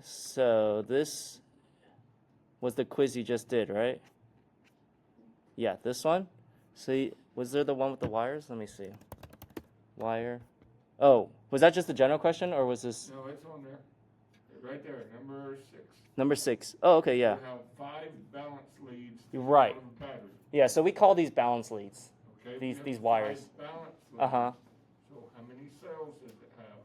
so this was the quiz you just did, right? Yeah, this one. So was there the one with the wires? Let me see. Wire. Oh, was that just the general question, or was this No, it's on there. Right there, number 6. number 6? Oh, okay, yeah. You have 5 balance leads to Right. out of a battery. Yeah, so we call these balance leads. Okay, These wires. 5 balance leads. Uh-huh. So how many cells does it have?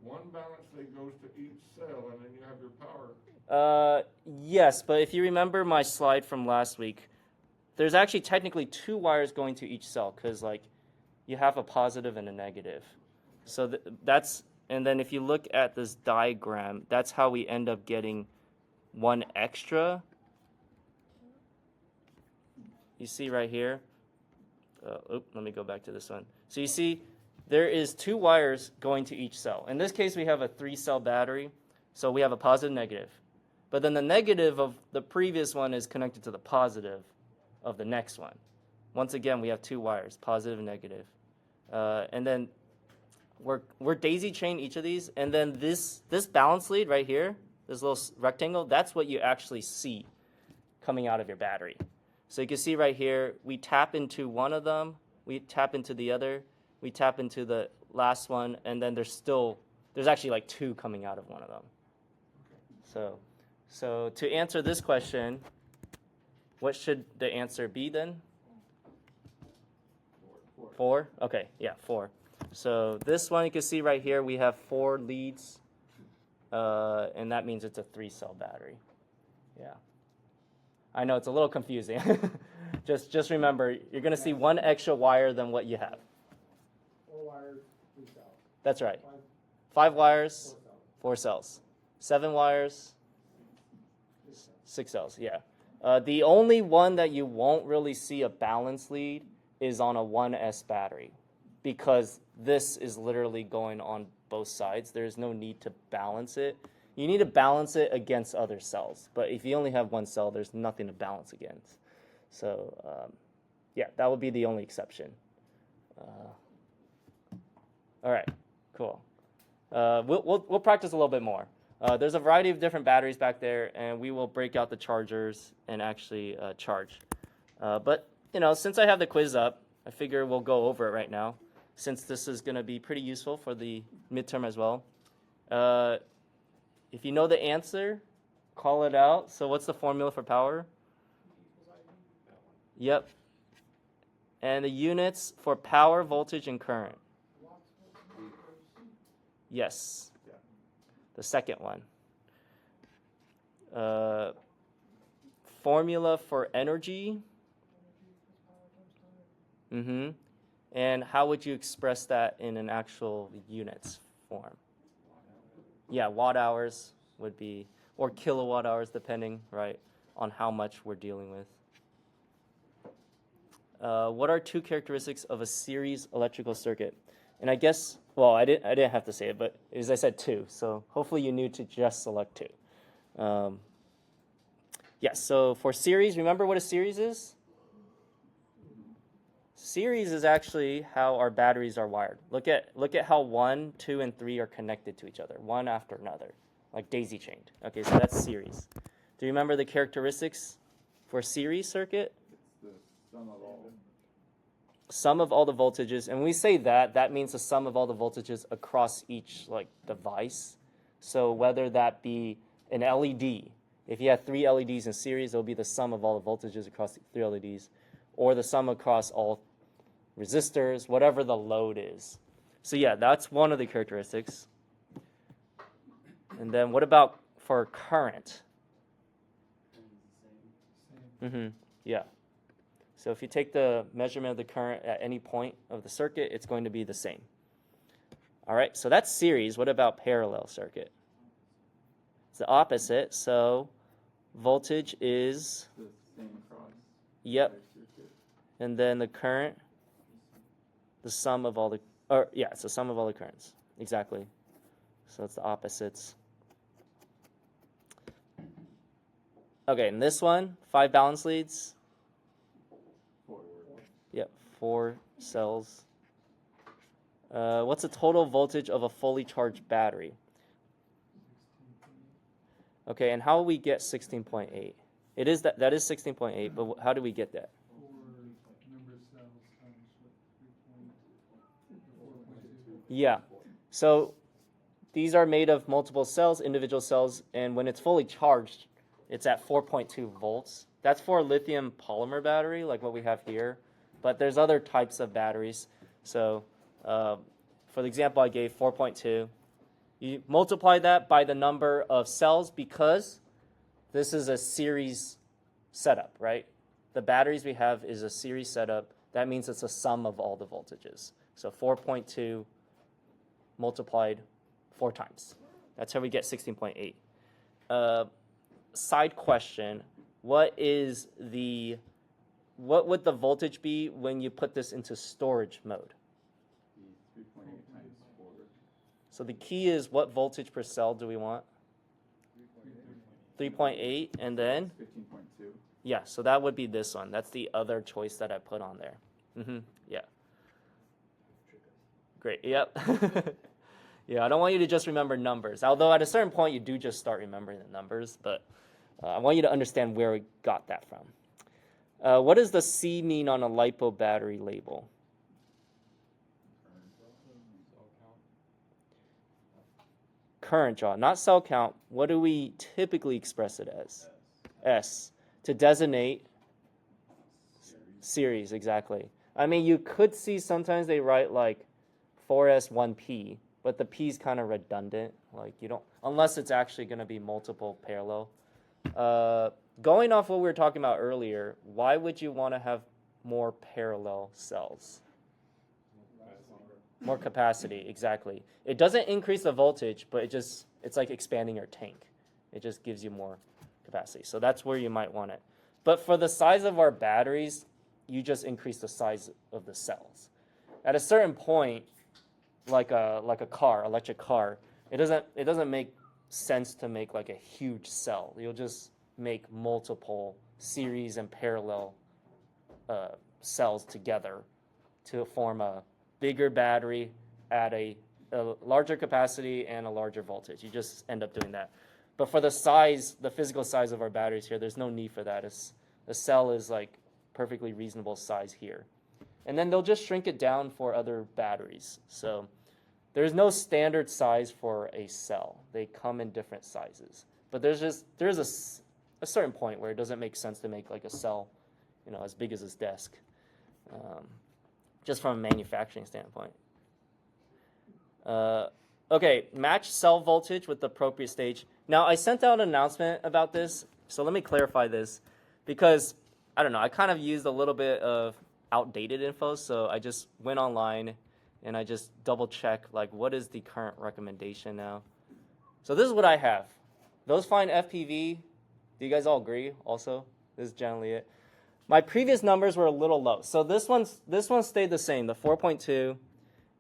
One balance lead goes to each cell, and then you have your power. Yes, but if you remember my slide from last week, there's actually technically 2 wires going to each cell because like you have a positive and a negative. So that's, and then if you look at this diagram, that's how we end up getting one extra. You see right here. Let me go back to this one. So you see there is 2 wires going to each cell. In this case, we have a 3-cell battery, so we have a positive, negative. But then the negative of the previous one is connected to the positive of the next one. Once again, we have 2 wires, positive and negative. And then we're daisy chain each of these, and then this balance lead right here, this little rectangle, that's what you actually see coming out of your battery. So you can see right here, we tap into one of them, we tap into the other, we tap into the last one, and then there's actually like 2 coming out of one of them. So to answer this question, what should the answer be then? 4? Okay, yeah, 4. So this one you can see right here, we have 4 leads, and that means it's a 3-cell battery. Yeah. I know it's a little confusing. just remember, you're going to see 1 extra wire than what you have. 4 wires, 3 cells. That's right. 5 wires, 4 cells. 7 wires, 6 cells, yeah. The only one that you won't really see a balance lead is on a 1S battery because this is literally going on both sides. There's no need to balance it. You need to balance it against other cells. But if you only have 1 cell, there's nothing to balance against. So, yeah, that would be the only exception. All right, cool. We'll practice a little bit more. There's a variety of different batteries back there, and we will break out the chargers and actually charge. But, since I have the quiz up, I figure we'll go over it right now, since this is going to be pretty useful for the midterm as well. If you know the answer, call it out. So what's the formula for power? Yep. And the units for power, voltage, and current. Yes. The second one. Formula for energy. And how would you express that in an actual units form? Yeah, watt hours would be, or kilowatt hours, depending, right, on how much we're dealing with. What are 2 characteristics of a series electrical circuit? And I guess, well, I didn't have to say it, but as I said 2, so hopefully you knew to just select 2. Yes, so for series, remember what a series is? Series is actually how our batteries are wired. Look at how 1, 2, and 3 are connected to each other, one after another, like daisy chained. Okay, so that's series. Do you remember the characteristics for a series circuit? It's the sum of all. Sum of all the voltages, and when we say that means the sum of all the voltages across each device. So whether that be an LED, if you have 3 LEDs in series, it'll be the sum of all the voltages across the 3 LEDs, or the sum across all resistors, whatever the load is. So yeah, that's one of the characteristics. And then what about for current? Yeah. So if you take the measurement of the current at any point of the circuit, it's going to be the same. All right, so that's series. What about parallel circuit? It's the opposite. So voltage is The same cross. Yep. And then the current, the sum of all the, it's the sum of all the currents. Exactly. So it's the opposites. Okay, and this one, 5 balance leads. 4. Yep, 4 cells. What's the total voltage of a fully charged battery? Okay, and how will we get 16.8? It is that is 16.8, but how do we get that? Or number of cells times what, 4.2. Yeah. So these are made of multiple cells, individual cells, and when it's fully charged, it's at 4.2 volts. That's for a lithium polymer battery, like what we have here. But there's other types of batteries. So for the example I gave, 4.2. You multiply that by the number of cells because this is a series setup, right? The batteries we have is a series setup. That means it's a sum of all the voltages. So 4.2 multiplied 4 times. That's how we get 16.8. Side question, what would the voltage be when you put this into storage mode? 3.8 times 4. So the key is what voltage per cell do we want? 3.8, and then? 15.2. Yeah, so that would be this one. That's the other choice that I put on there. Yeah. Great, yep. Yeah, I don't want you to just remember numbers. Although at a certain point, you do just start remembering the numbers. But I want you to understand where we got that from. What does the C mean on a LiPo battery label? Current draw, not cell count. What do we typically express it as? S. To designate series, exactly. I mean, you could see sometimes they write like 4S1P, but the P is kind of redundant. Like you don't, unless it's actually going to be multiple parallel. Going off what we were talking about earlier, why would you want to have more parallel cells? More capacity, exactly. It doesn't increase the voltage, but it's like expanding your tank. It just gives you more capacity. So that's where you might want it. But for the size of our batteries, you just increase the size of the cells. At a certain point, like a electric car, it doesn't make sense to make like a huge cell. You'll just make multiple series and parallel cells together to form a bigger battery at a larger capacity and a larger voltage. You just end up doing that. But for the size, the physical size of our batteries here, there's no need for that. A cell is like perfectly reasonable size here. And then they'll just shrink it down for other batteries. So there's no standard size for a cell. They come in different sizes. But there's a certain point where it doesn't make sense to make like a cell, as big as this desk. Just from a manufacturing standpoint. Okay, match cell voltage with the appropriate stage. Now, I sent out an announcement about this, so let me clarify this, because, I don't know, I kind of used a little bit of outdated info, so I just went online and I just double-checked, like, what is the current recommendation now? So this is what I have. Those find FPV, do you guys all agree also? This is generally it. My previous numbers were a little low. So this one stayed the same, the 4.2,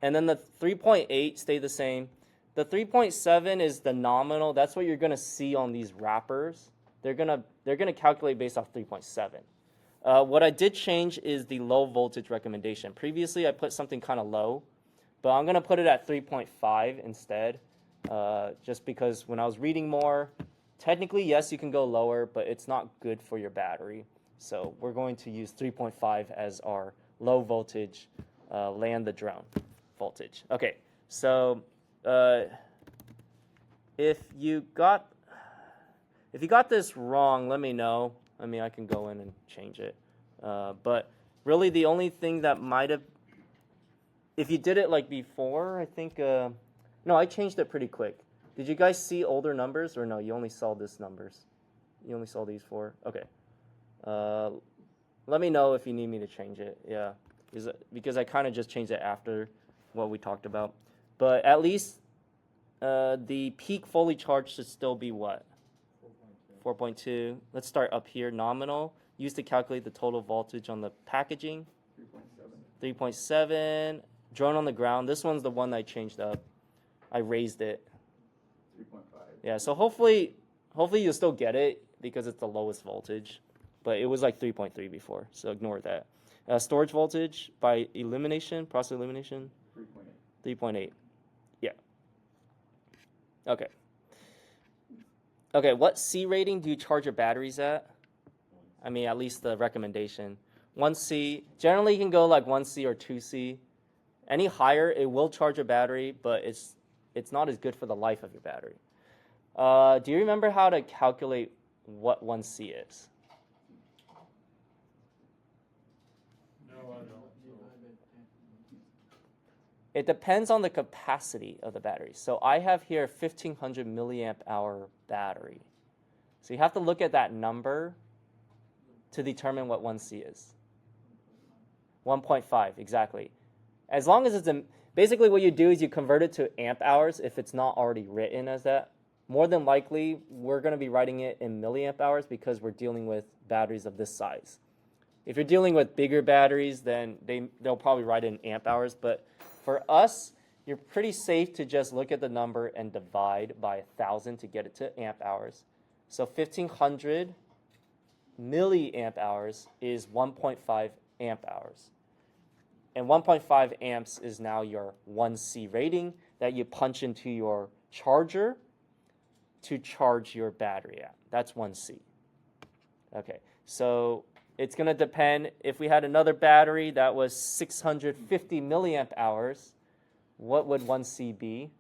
and then the 3.8 stayed the same. The 3.7 is the nominal. That's what you're going to see on these wrappers. They're going to calculate based off 3.7. What I did change is the low voltage recommendation. Previously, I put something kind of low, but I'm going to put it at 3.5 instead, just because when I was reading more, technically, yes, you can go lower, but it's not good for your battery. So we're going to use 3.5 as our low voltage land the drone voltage. Okay, so if you got this wrong, let me know. I mean, I can go in and change it. But really, the only thing that might have, if you did it like before, I think, no, I changed it pretty quick. Did you guys see older numbers, or no? You only saw this numbers. You only saw these 4. Okay. Let me know if you need me to change it. Yeah, because I kind of just changed it after what we talked about. But at least the peak fully charged should still be what? 4.2. Let's start up here. Nominal. Used to calculate the total voltage on the packaging. 3.7. Drone on the ground. This one's the one I changed up. I raised it. 3.5. Yeah, so hopefully you'll still get it because it's the lowest voltage. But it was like 3.3 before, so ignore that. Storage voltage by elimination, process elimination? 3.8. Yeah. Okay. Okay, what C rating do you charge your batteries at? I mean, at least the recommendation. 1C, generally you can go like 1C or 2C. Any higher, it will charge your battery, but it's not as good for the life of your battery. Do you remember how to calculate what 1C is? No, I don't. It depends on the capacity of the battery. So I have here 1500 milliamp hour battery. So you have to look at that number to determine what 1C is. 1.5, exactly. As long as basically what you do is you convert it to amp hours if it's not already written as that. More than likely, we're going to be writing it in milliamp hours because we're dealing with batteries of this size. If you're dealing with bigger batteries, then they'll probably write it in amp hours. But for us, you're pretty safe to just look at the number and divide by 1,000 to get it to amp hours. So 1,500 milliamp hours is 1.5 amp hours. And 1.5 amps is now your 1C rating that you punch into your charger to charge your battery at. That's 1C. Okay, so it's going to depend. If we had another battery that was 650 milliamp hours, what would 1C be?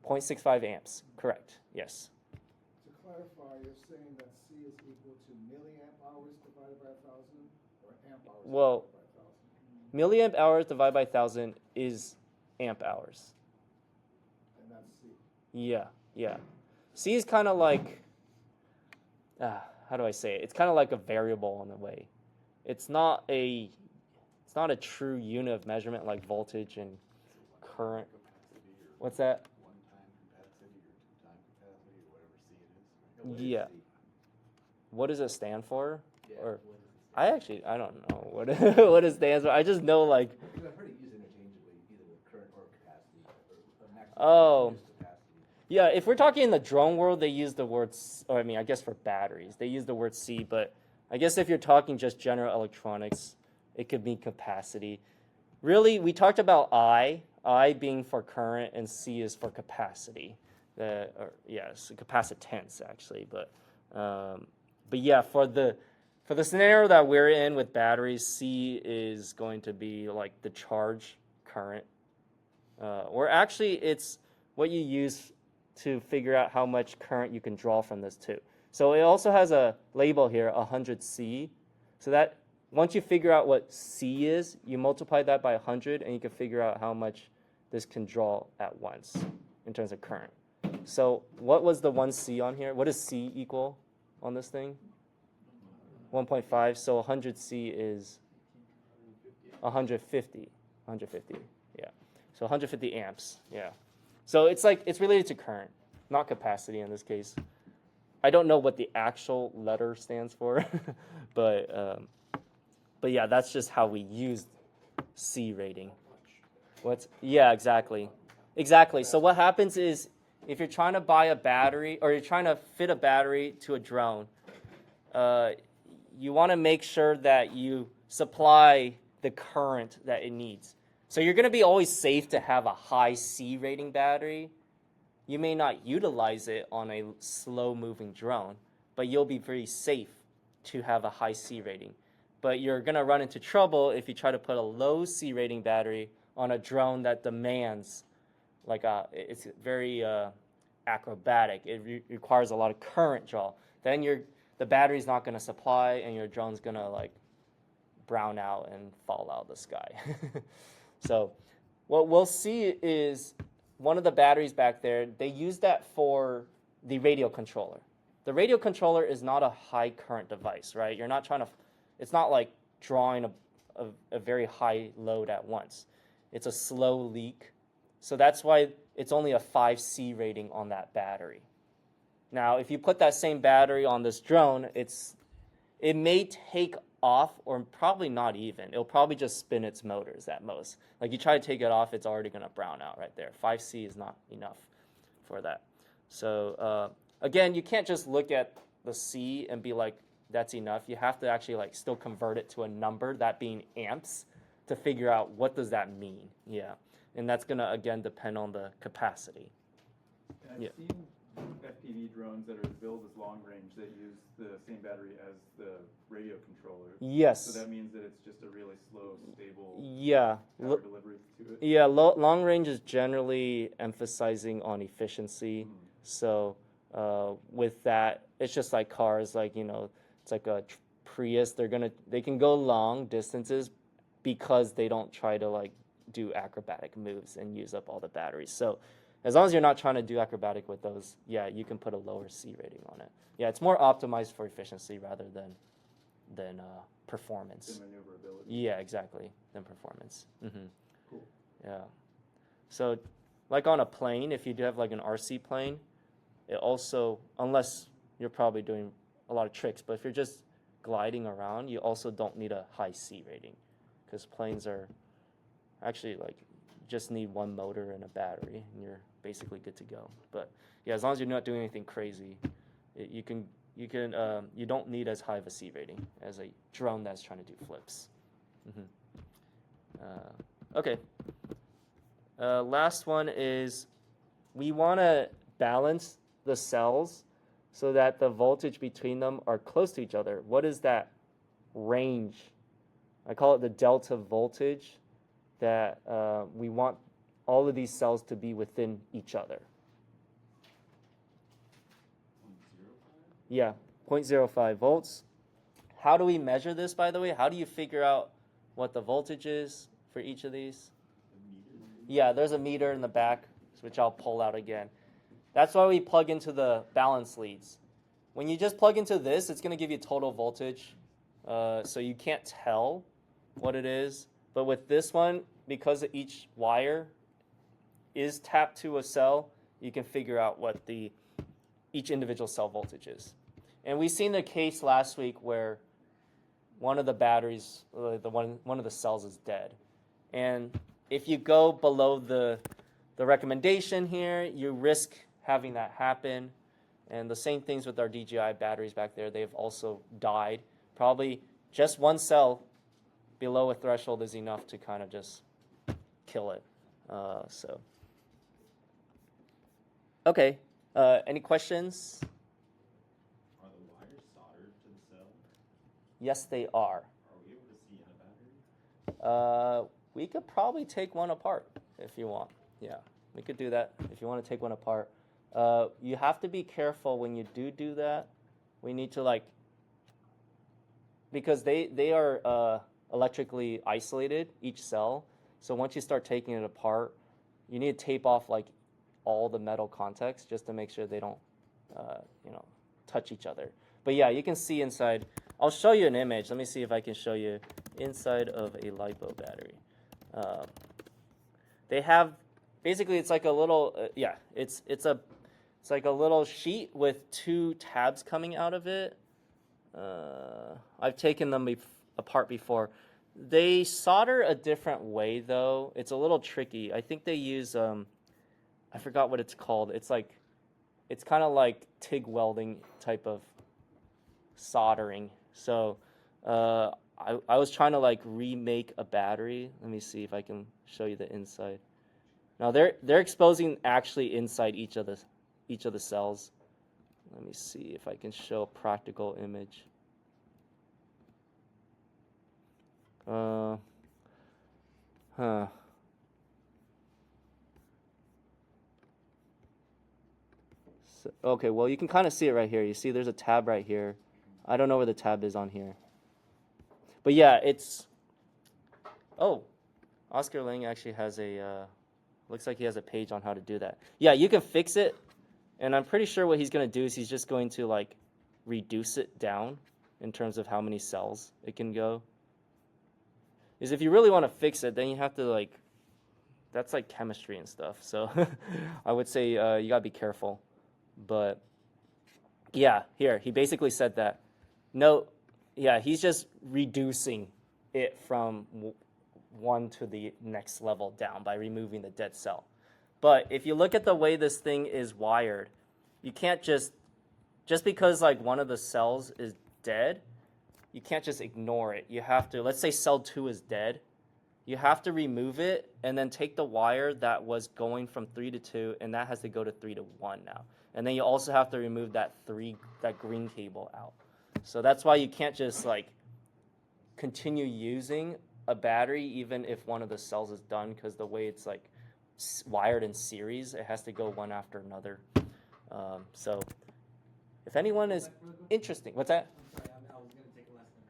0.65 amps. Correct. Yes. To clarify, you're saying that C is equal to milliamp hours divided by 1,000 or amp hours Well, divided by 1,000? milliamp hours divided by 1,000 is amp hours. And that's C. Yeah, yeah. C is kind of like, how do I say it? It's kind of like a variable in a way. It's not a true unit of measurement like voltage and current. What's that? One-time capacity or two-time capacity or whatever C it is. Yeah. What does it stand for? Yeah, Or what is it? I don't know what what it stands for. I just know like, Because I've heard it used interchangeably, either with current or capacity, or a maximum Oh. continuous capacity. yeah, if we're talking in the drone world, they use the word, or I mean, I guess for batteries, they use the word C, but I guess if you're talking just general electronics, it could mean capacity. Really, we talked about I being for current, and C is for capacity. Yes, capacitance actually, but yeah, for the scenario that we're in with batteries, C is going to be like the charge current, or actually it's what you use to figure out how much current you can draw from this too. So it also has a label here, 100C. So that once you figure out what C is, you multiply that by 100 and you can figure out how much this can draw at once in terms of current. So what was the 1C on here? What does C equal on this thing? 1.5. So 100C is 150. 150. Yeah. So 150 amps. Yeah. So it's related to current, not capacity in this case. I don't know what the actual letter stands for, but yeah, that's just how we use C rating. Yeah, exactly. So what happens is if you're trying to buy a battery or you're trying to fit a battery to a drone, you want to make sure that you supply the current that it needs. So you're going to be always safe to have a high C rating battery. You may not utilize it on a slow-moving drone, but you'll be very safe to have a high C rating. But you're going to run into trouble if you try to put a low C rating battery on a drone that demands, it's very acrobatic. It requires a lot of current draw. Then the battery's not going to supply, and your drone's going to brown out and fall out of the sky. So what we'll see is one of the batteries back there, they use that for the radio controller. The radio controller is not a high current device, right? You're not trying to, it's not like drawing a very high load at once. It's a slow leak. So that's why it's only a 5C rating on that battery. Now, if you put that same battery on this drone, it may take off, or probably not even. It'll probably just spin its motors at most. Like you try to take it off, it's already going to brown out right there. 5C is not enough for that. So again, you can't just look at the C and be like, that's enough. You have to actually still convert it to a number, that being amps, to figure out what does that mean. Yeah, and that's going to again depend on the capacity. And I've Yeah. seen that FPV drones that are billed as long range that use the same battery as the radio controller. Yes. So that means that it's just a really slow, stable Yeah. power delivery to it. Yeah, long range is generally emphasizing on efficiency. So with that, it's just like cars, like it's like a Prius. They can go long distances because they don't try to like do acrobatic moves and use up all the batteries. So as long as you're not trying to do acrobatic with those, yeah, you can put a lower C rating on it. Yeah, it's more optimized for efficiency rather than performance. The maneuverability. Yeah, exactly. Than performance. Cool. Yeah. So, like on a plane, if you do have like an RC plane, it also, unless you're probably doing a lot of tricks, but if you're just gliding around, you also don't need a high C rating, because planes are actually like just need one motor and a battery, and you're basically good to go. But yeah, as long as you're not doing anything crazy, you don't need as high of a C rating as a drone that's trying to do flips. Okay. Last one is we want to balance the cells so that the voltage between them are close to each other. What is that range? I call it the delta voltage that we want all of these cells to be within each other. Yeah, 0.05 volts. How do we measure this, by the way? How do you figure out what the voltage is for each of these? Yeah, there's a meter in the back, which I'll pull out again. That's why we plug into the balance leads. When you just plug into this, it's going to give you total voltage, so you can't tell what it is. But with this one, because each wire is tapped to a cell, you can figure out what each individual cell voltage is. And we seen the case last week where one of the batteries, one of the cells is dead. And if you go below the recommendation here, you risk having that happen. And the same things with our DJI batteries back there. They've also died. Probably just one cell below a threshold is enough to kind of just kill it. Okay. Any questions? Are the wires soldered to the cell? Yes, they are. Are we able to see in a battery? We could probably take one apart if you want. Yeah, we could do that if you want to take one apart. You have to be careful when you do that. We need to because they are electrically isolated, each cell. So once you start taking it apart, you need to tape off all the metal contacts just to make sure they don't touch each other. But yeah, you can see inside. I'll show you an image. Let me see if I can show you inside of a LiPo battery. They have basically it's like a little it's like a little sheet with two tabs coming out of it. I've taken them apart before. They solder a different way though. It's a little tricky. I think they use I forgot what it's called. It's kind of like TIG welding type of soldering. So I was trying to remake a battery. Let me see if I can show you the inside. Now they're exposing actually inside each of the cells. Let me see if I can show a practical image. Okay, well, you can kind of see it right here. You see there's a tab right here. I don't know where the tab is on here. But yeah, Oscar Lang actually has looks like he has a page on how to do that. Yeah, you can fix it. And I'm pretty sure what he's going to do is he's just going to reduce it down in terms of how many cells it can go. Because if you really want to fix it, then you have to that's chemistry and stuff. So I would say you got to be careful. But yeah, here, he basically said that. No, yeah, he's just reducing it from one to the next level down by removing the dead cell. But if you look at the way this thing is wired, you can't just because one of the cells is dead, you can't just ignore it. You have to, let's say cell 2 is dead, you have to remove it and then take the wire that was going from 3 to 2, and that has to go to 3 to 1 now. And then you also have to remove that green cable out. So that's why you can't just like continue using a battery even if one of the cells is done, because the way it's like wired in series, it has to go one after another. So if anyone is interested, what's that? I'm sorry, I was gonna take a lesson.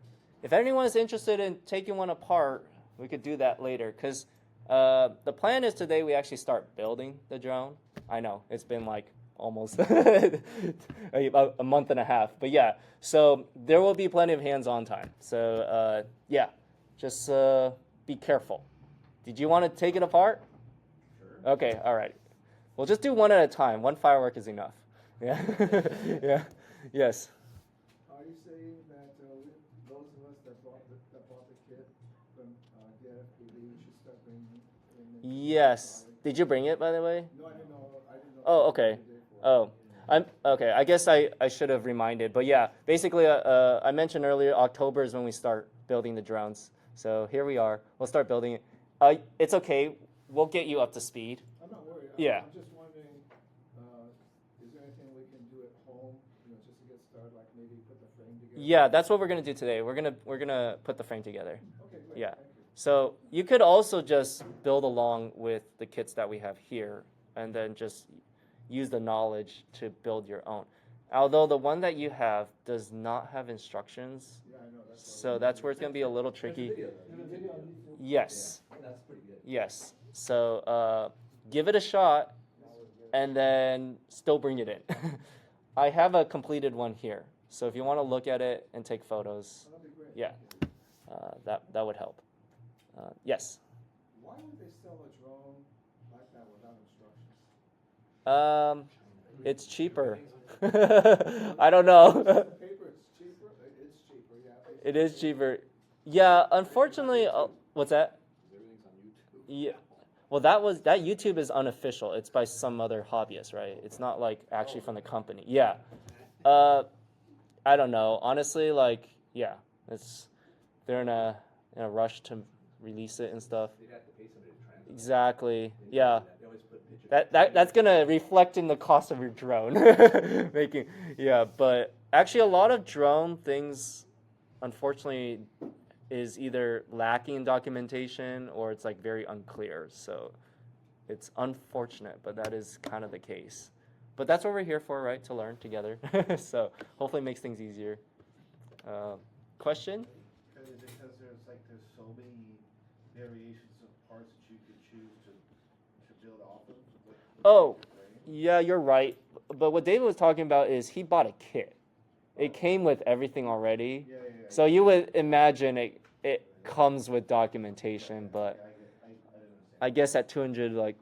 If anyone is interested in taking one apart, we could do that later, because the plan is today we actually start building the drone. I know, it's been like almost about a month and a half, but yeah, so there will be plenty of hands-on time. So yeah, just be careful. Did you want to take it apart? Sure. Okay, all right. We'll just do one at a time. One firework is enough. Yeah, yeah, yes. Are you saying that those of us that bought the kit from the NFPD, we should start bringing in? Yes. Did you bring it, by the way? No, I didn't know. Oh, okay. Oh, I'm okay. I guess I should have reminded, but yeah, basically, I mentioned earlier, October is when we start building the drones. So here we are. We'll start building it. It's okay. We'll get you up to speed. I'm not worried. Yeah. I'm just wondering, is there anything we can do at home, just to get started, like maybe put the frame together? Yeah, that's what we're gonna do today. We're gonna put the frame together. Okay, great. Yeah. Thank you. So you could also just build along with the kits that we have here, and then just use the knowledge to build your own. Although the one that you have does not have instructions, Yeah, I know. That's so that's where it's gonna be a little tricky. Yes. That's pretty good. Yes. So give it a shot, and then still bring it in. I have a completed one here, so if you want to look at it and take photos, that'd be great. yeah, that would help. Yes. Why would they sell a drone like that without instructions? It's cheaper. I don't know. Paper, it's cheaper. It's cheaper, yeah. It is cheaper. Yeah. Unfortunately, what's that? Everything's on YouTube. Yeah. Well, that YouTube is unofficial. It's by some other hobbyist, right? It's not like actually from the company. Yeah. I don't know. Honestly, like, yeah, they're in a rush to release it and stuff. They'd have to pay somebody to translate. Exactly. Yeah. They always put pictures. That's gonna reflect in the cost of your drone. Yeah, but actually a lot of drone things, unfortunately, is either lacking in documentation or it's like very unclear. So it's unfortunate, but that is kind of the case. But that's what we're here for, right? To learn together. So hopefully it makes things easier. Question? Because there's so many variations of parts that you could choose to build off of. Oh, yeah, you're right. But what David was talking about is he bought a kit. It came with everything already. Yeah. So you would imagine it comes with documentation, but I guess at $250,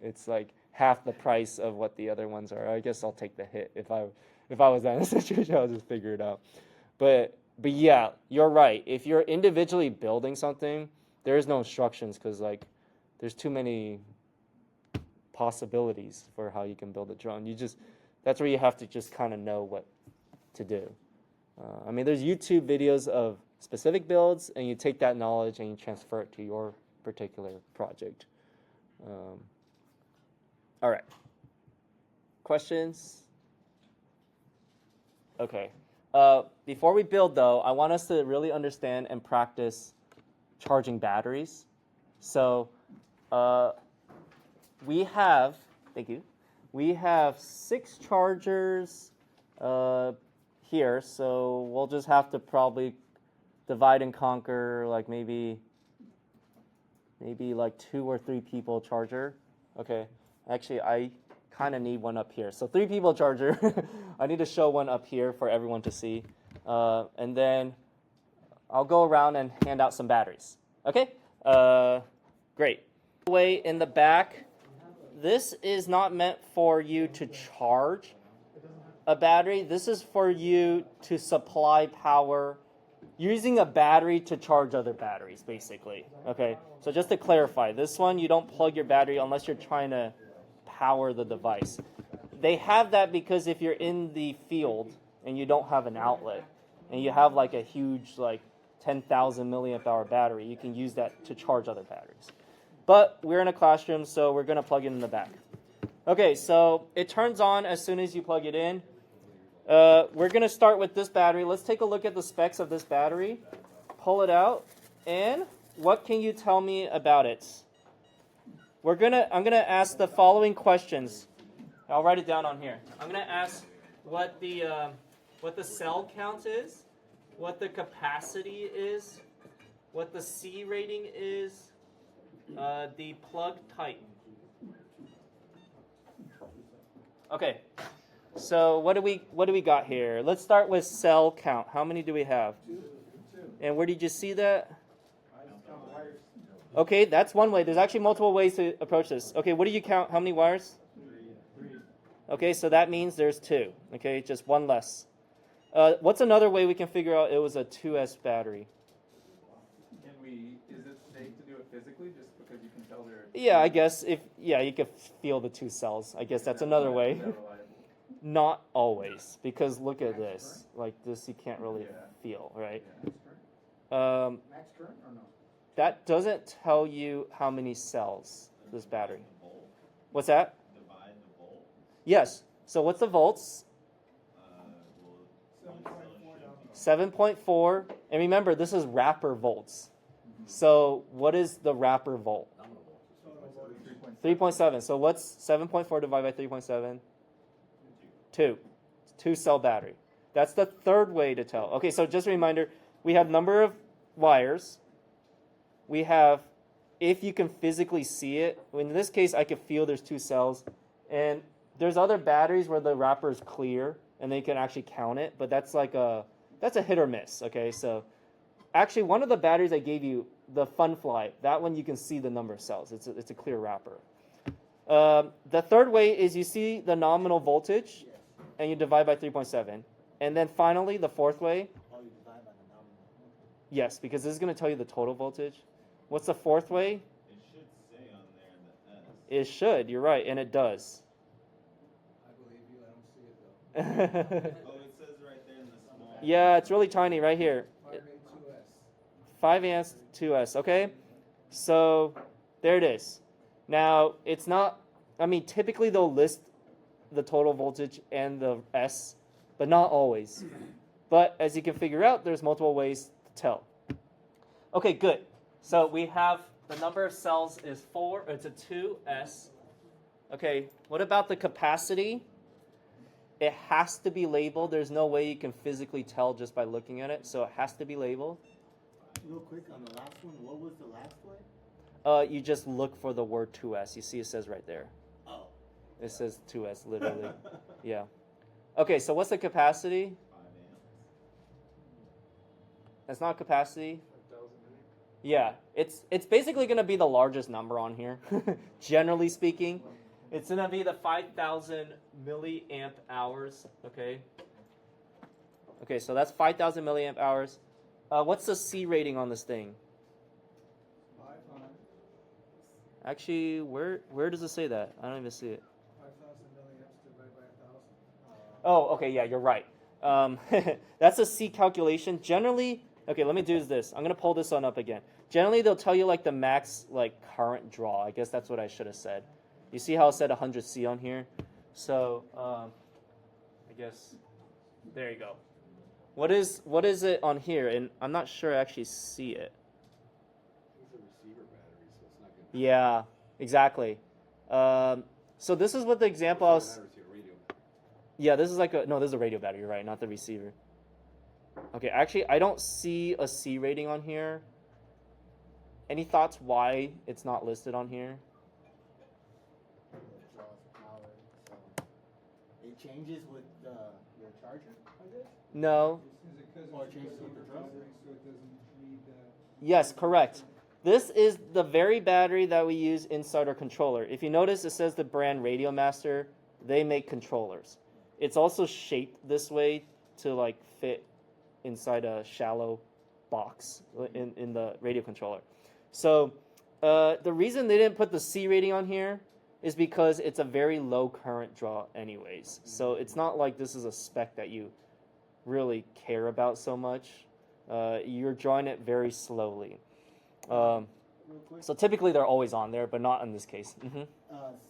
it's like half the price of what the other ones are. I guess I'll take the hit if I was in a situation. I'll just figure it out. But yeah, you're right. If you're individually building something, there is no instructions because like there's too many possibilities for how you can build a drone. That's where you have to just kind of know what to do. I mean, there's YouTube videos of specific builds, and you take that knowledge and you transfer it to your particular project. All right. Questions? Okay. Before we build, though, I want us to really understand and practice charging batteries. So we have 6 chargers here, so we'll just have to probably divide and conquer, like maybe like 2 or 3 people charger. Okay, actually I kind of need one up here, so 3 people charger. I need to show one up here for everyone to see, and then I'll go around and hand out some batteries. Okay, great. Way in the back, this is not meant for you to charge a battery. This is for you to supply power using a battery to charge other batteries, basically. Okay, so just to clarify, this one you don't plug your battery unless you're trying to power the device. They have that because if you're in the field and you don't have an outlet and you have like a huge like 10,000 milliamp hour battery. You can use that to charge other batteries. But we're in a classroom, so we're going to plug it in the back. Okay, so it turns on as soon as you plug it in. We're going to start with this battery. Let's take a look at the specs of this battery. Pull it out. And what can you tell me about it? I'm gonna ask the following questions. I'll write it down on here. I'm gonna ask what the cell count is, what the capacity is, what the C rating is, the plug type. Okay. So what do we got here? Let's start with cell count. How many do we have? Two. And where did you see that? I just count the wires. Okay, that's one way. There's actually multiple ways to approach this. Okay, what do you count? How many wires? 3. Okay, so that means there's 2. Okay, just one less. What's another way we can figure out it was a 2S battery? Is it safe to do it physically just because you can tell they're... Yeah, I guess you could feel the 2 cells. I guess that's another way. Is that reliable? Not always, because look at this. Like this, you can't really feel, right? Max current or no? That doesn't tell you how many cells this battery. What's that? Divide the volt. Yes. So what's the volts? 7.4 down. 7.4. And remember, this is wrapper volts. So what is the wrapper volt? 3.7. So what's 7.4 divided by 3.7? 2. 2 cell battery. That's the third way to tell. Okay, so just a reminder, we have number of wires. We have if you can physically see it. In this case, I could feel there's 2 cells. And there's other batteries where the wrapper is clear and they can actually count it, but that's a hit or miss, okay? So actually one of the batteries I gave you, the Funfly, that one you can see the number of cells. It's a clear wrapper. The third way is you see the nominal voltage and you divide by 3.7. And then finally, the fourth way. Oh, you divide by the nominal. Yes, because this is going to tell you the total voltage. What's the fourth way? It should say on there the S. It should, you're right, and it does. I believe you. I don't see it though. Oh, it says right there in the small. Yeah, it's really tiny right here. 5A2S. 5 amps, 2S, okay? So there it is. Now, it's not, typically they'll list the total voltage and the S, but not always. But as you can figure out, there's multiple ways to tell. Okay, good. So we have the number of cells is 4, it's a 2S. Okay, what about the capacity? It has to be labeled. There's no way you can physically tell just by looking at it, so it has to be labeled. Real quick, on the last one, what was the last one? You just look for the word 2S. You see it says right there. Oh. It says 2S, literally. Yeah. Okay, so what's the capacity? 5 amps. That's not capacity. Yeah, it's basically going to be the largest number on here, generally speaking. It's going to be the 5,000 milliamp hours, okay? Okay, so that's 5,000 milliamp hours. What's the C rating on this thing? 500. Actually, where does it say that? I don't even see it. 5,000 milliamps divided by 1,000. Oh, okay, yeah, you're right. That's a C calculation. Generally, okay, let me do this. I'm going to pull this one up again. Generally, they'll tell you like the max current draw. I guess that's what I should have said. You see how it said 100 C on here? So, I guess, there you go. What is it on here? And I'm not sure I actually see it. It's a receiver battery, so it's not going to... Yeah, exactly. So this is what the example I was... Yeah, this is this is a radio battery, you're right, not the receiver. Okay, actually, I don't see a C rating on here. Any thoughts why it's not listed on here? It draws power, so it changes with your charger, I guess? No. Is it because Or it's change because the of the control? battery, so it doesn't read that? Yes, correct. This is the very battery that we use inside our controller. If you notice, it says the brand Radio Master. They make controllers. It's also shaped this way to fit inside a shallow box in the radio controller. So the reason they didn't put the C rating on here is because it's a very low current draw anyways. So it's not like this is a spec that you really care about so much. You're drawing it very slowly. Real quick, So typically they're always on there, but not in this case.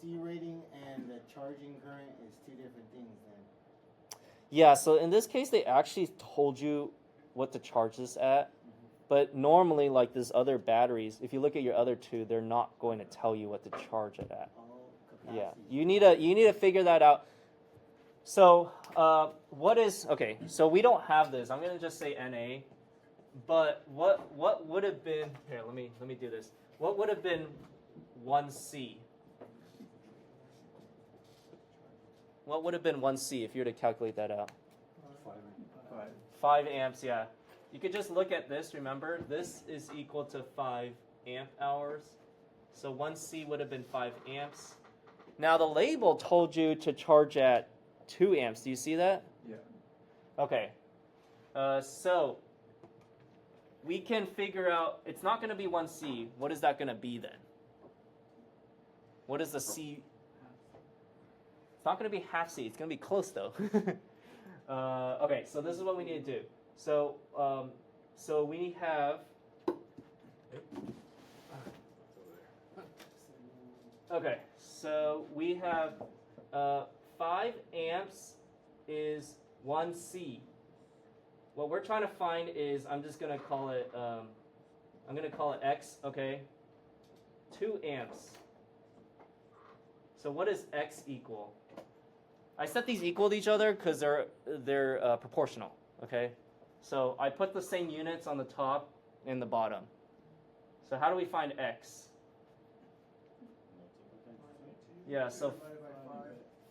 C rating and the charging current is two different things then. Yeah, so in this case, they actually told you what to charge this at. But normally, like these other batteries, if you look at your other two, they're not going to tell you what to charge it at. Oh, Yeah, capacity. you need to figure that out. So what is okay? So we don't have this. I'm gonna just say NA. But what would have been here? Let me do this. What would have been 1C? What would have been 1C if you were to calculate that out? 5 amps, yeah. You could just look at this, remember? This is equal to 5 amp hours. So 1C would have been 5 amps. Now the label told you to charge at 2 amps. Do you see that? Yeah. Okay. So we can figure out, it's not going to be 1C. What is that going to be then? What is the C? It's not going to be half C. It's going to be close though. Okay, so this is what we need to do. So, so we have. Okay, so we have 5 amps is 1C. What we're trying to find is, I'm just gonna call it X. Okay, 2 amps. So what does X equal? I set these equal to each other because they're proportional. Okay, so I put the same units on the top and the bottom. So how do we find X? Yeah, so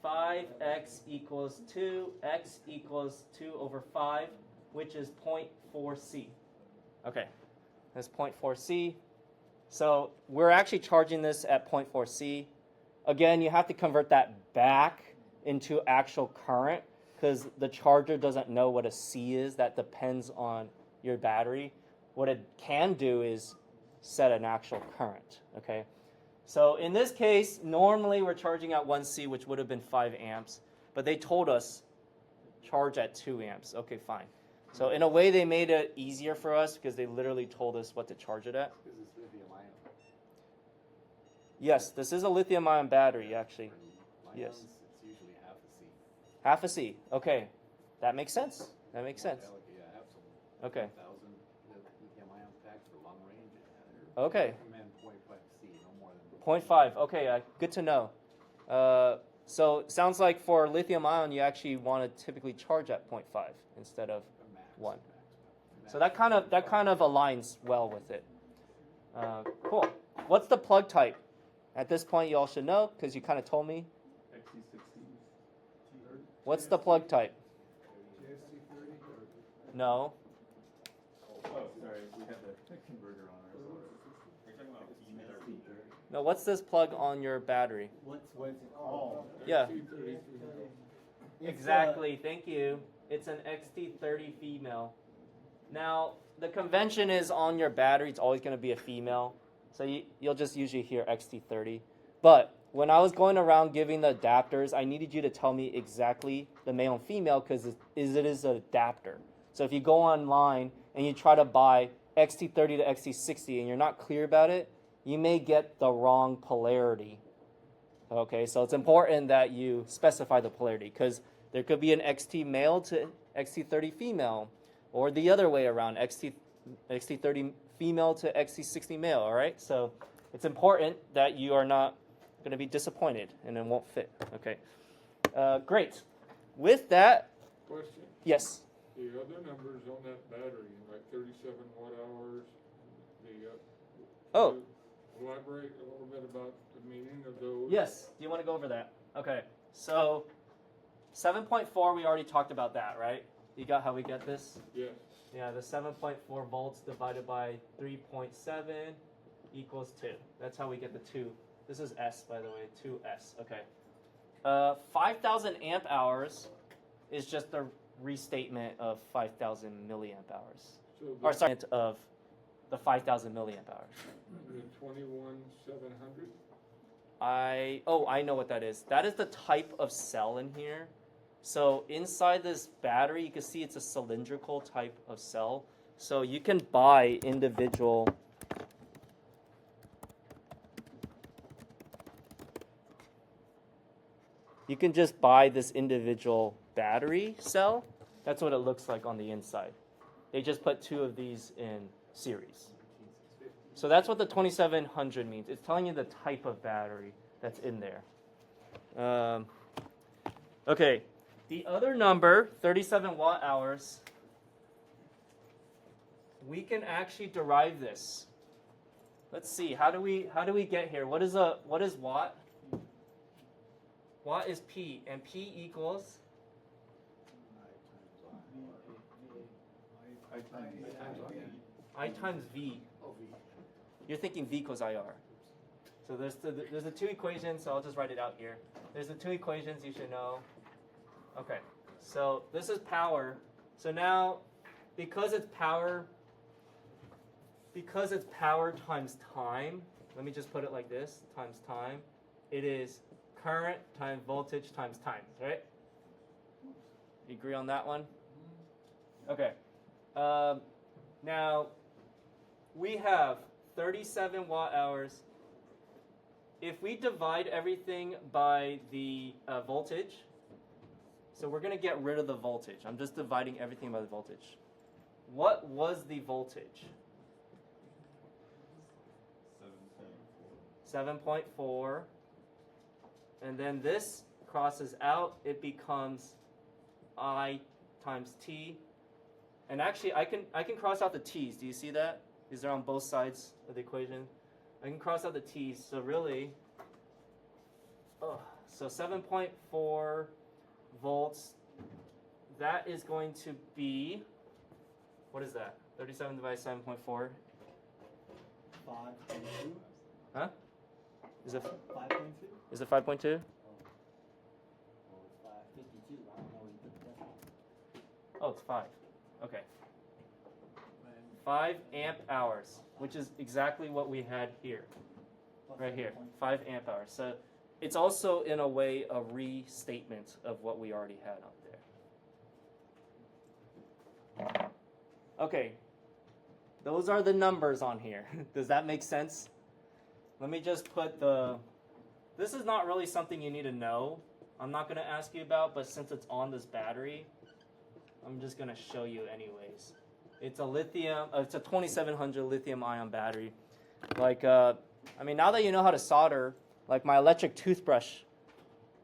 5x equals 2, x equals 2 over 5, which is 0.4C. Okay, that's 0.4C. So we're actually charging this at 0.4C. Again, you have to convert that back into actual current because the charger doesn't know what a C is. That depends on your battery. What it can do is set an actual current, okay? So in this case, normally we're charging at 1C, which would have been 5 amps, but they told us charge at 2 amps. Okay, fine. So in a way, they made it easier for us because they literally told us what to charge it at. This is lithium ion. Yes, this is a lithium-ion battery, actually. For Yes. ions, it's usually half a C. Half a C. Okay, that makes sense. That makes sense. Yeah, I have some Okay. 1,000 lithium ion packs for long range. And Okay. recommend 0.5 C, no more than 0.5. Okay, good to know. So it sounds like for lithium-ion, you actually want to typically charge at 0.5 instead of a max. 1. Max. So that kind of aligns well with it. Cool. What's the plug type? At this point, you all should know because you kind of told me. XC60. What's the plug type? JST30? No. Oh, sorry, we had the converter on ours. We're talking about female. No. What's this plug on your battery? What's it called? Yeah. XT30. It's, Exactly. Thank you. It's an XT30 female. Now the convention is on your battery. It's always going to be a female. So you'll just usually hear XT30. But when I was going around giving the adapters, I needed you to tell me exactly the male and female because it is an adapter. So if you go online and you try to buy XT30 to XT60 and you're not clear about it, you may get the wrong polarity. Okay, so it's important that you specify the polarity because there could be an XT male to XT30 female or the other way around, XT30 female to XT60 male, all right? So it's important that you are not going to be disappointed and it won't fit, okay? Great. With that, Question, yes. the other numbers on that battery, like 37 watt hours, Oh. can you elaborate a little bit about the meaning of those? Yes. Do you want to go over that? Okay. So 7.4, we already talked about that, right? You got how we get this? Yes. Yeah, the 7.4 volts divided by 3.7 equals 2. That's how we get the 2. This is S, by the way, 2S. Okay. 5,000 amp hours is just the restatement of 5,000 milliamp hours. So Or sorry, of the 5,000 milliamp hours. the 21,700? I know what that is. That is the type of cell in here. So inside this battery, you can see it's a cylindrical type of cell. So you can buy individual you can just buy this individual battery cell. That's what it looks like on the inside. They just put 2 of these in series. So that's what the 2700 means. It's telling you the type of battery that's in there. Okay, the other number, 37 watt hours, we can actually derive this. Let's see, how do we get here? What is watt? Watt is P, and P equals I times V. You're thinking V equals IR. So there's the 2 equations, so I'll just write it out here. There's the 2 equations you should know. Okay, so this is power. So now, because it's power times time, let me just put it like this, times time, it is current times voltage times time, right? You agree on that one? Okay. Now, we have 37 watt hours. If we divide everything by the voltage, so we're going to get rid of the voltage. I'm just dividing everything by the voltage. What was the voltage? 7.4. And then this crosses out. It becomes I times T. And actually, I can cross out the T's. Do you see that? These are on both sides of the equation. I can cross out the T's. So really, so 7.4 volts. That is going to be, what is that? 37 divided by 7.4. 5.2. Huh? Is it 5.2? Is it 5.2? Or 5.52. I don't know what you put the decimal. Oh, it's 5. Okay. 5 amp hours, which is exactly what we had here. Right here. 5 amp hours. So it's also, in a way, a restatement of what we already had up there. Okay. Those are the numbers on here. Does that make sense? Let me just put this is not really something you need to know. I'm not going to ask you about, but since it's on this battery, I'm just going to show you anyways. It's a it's a 2700 lithium ion battery. Like, I mean, now that you know how to solder, like my electric toothbrush,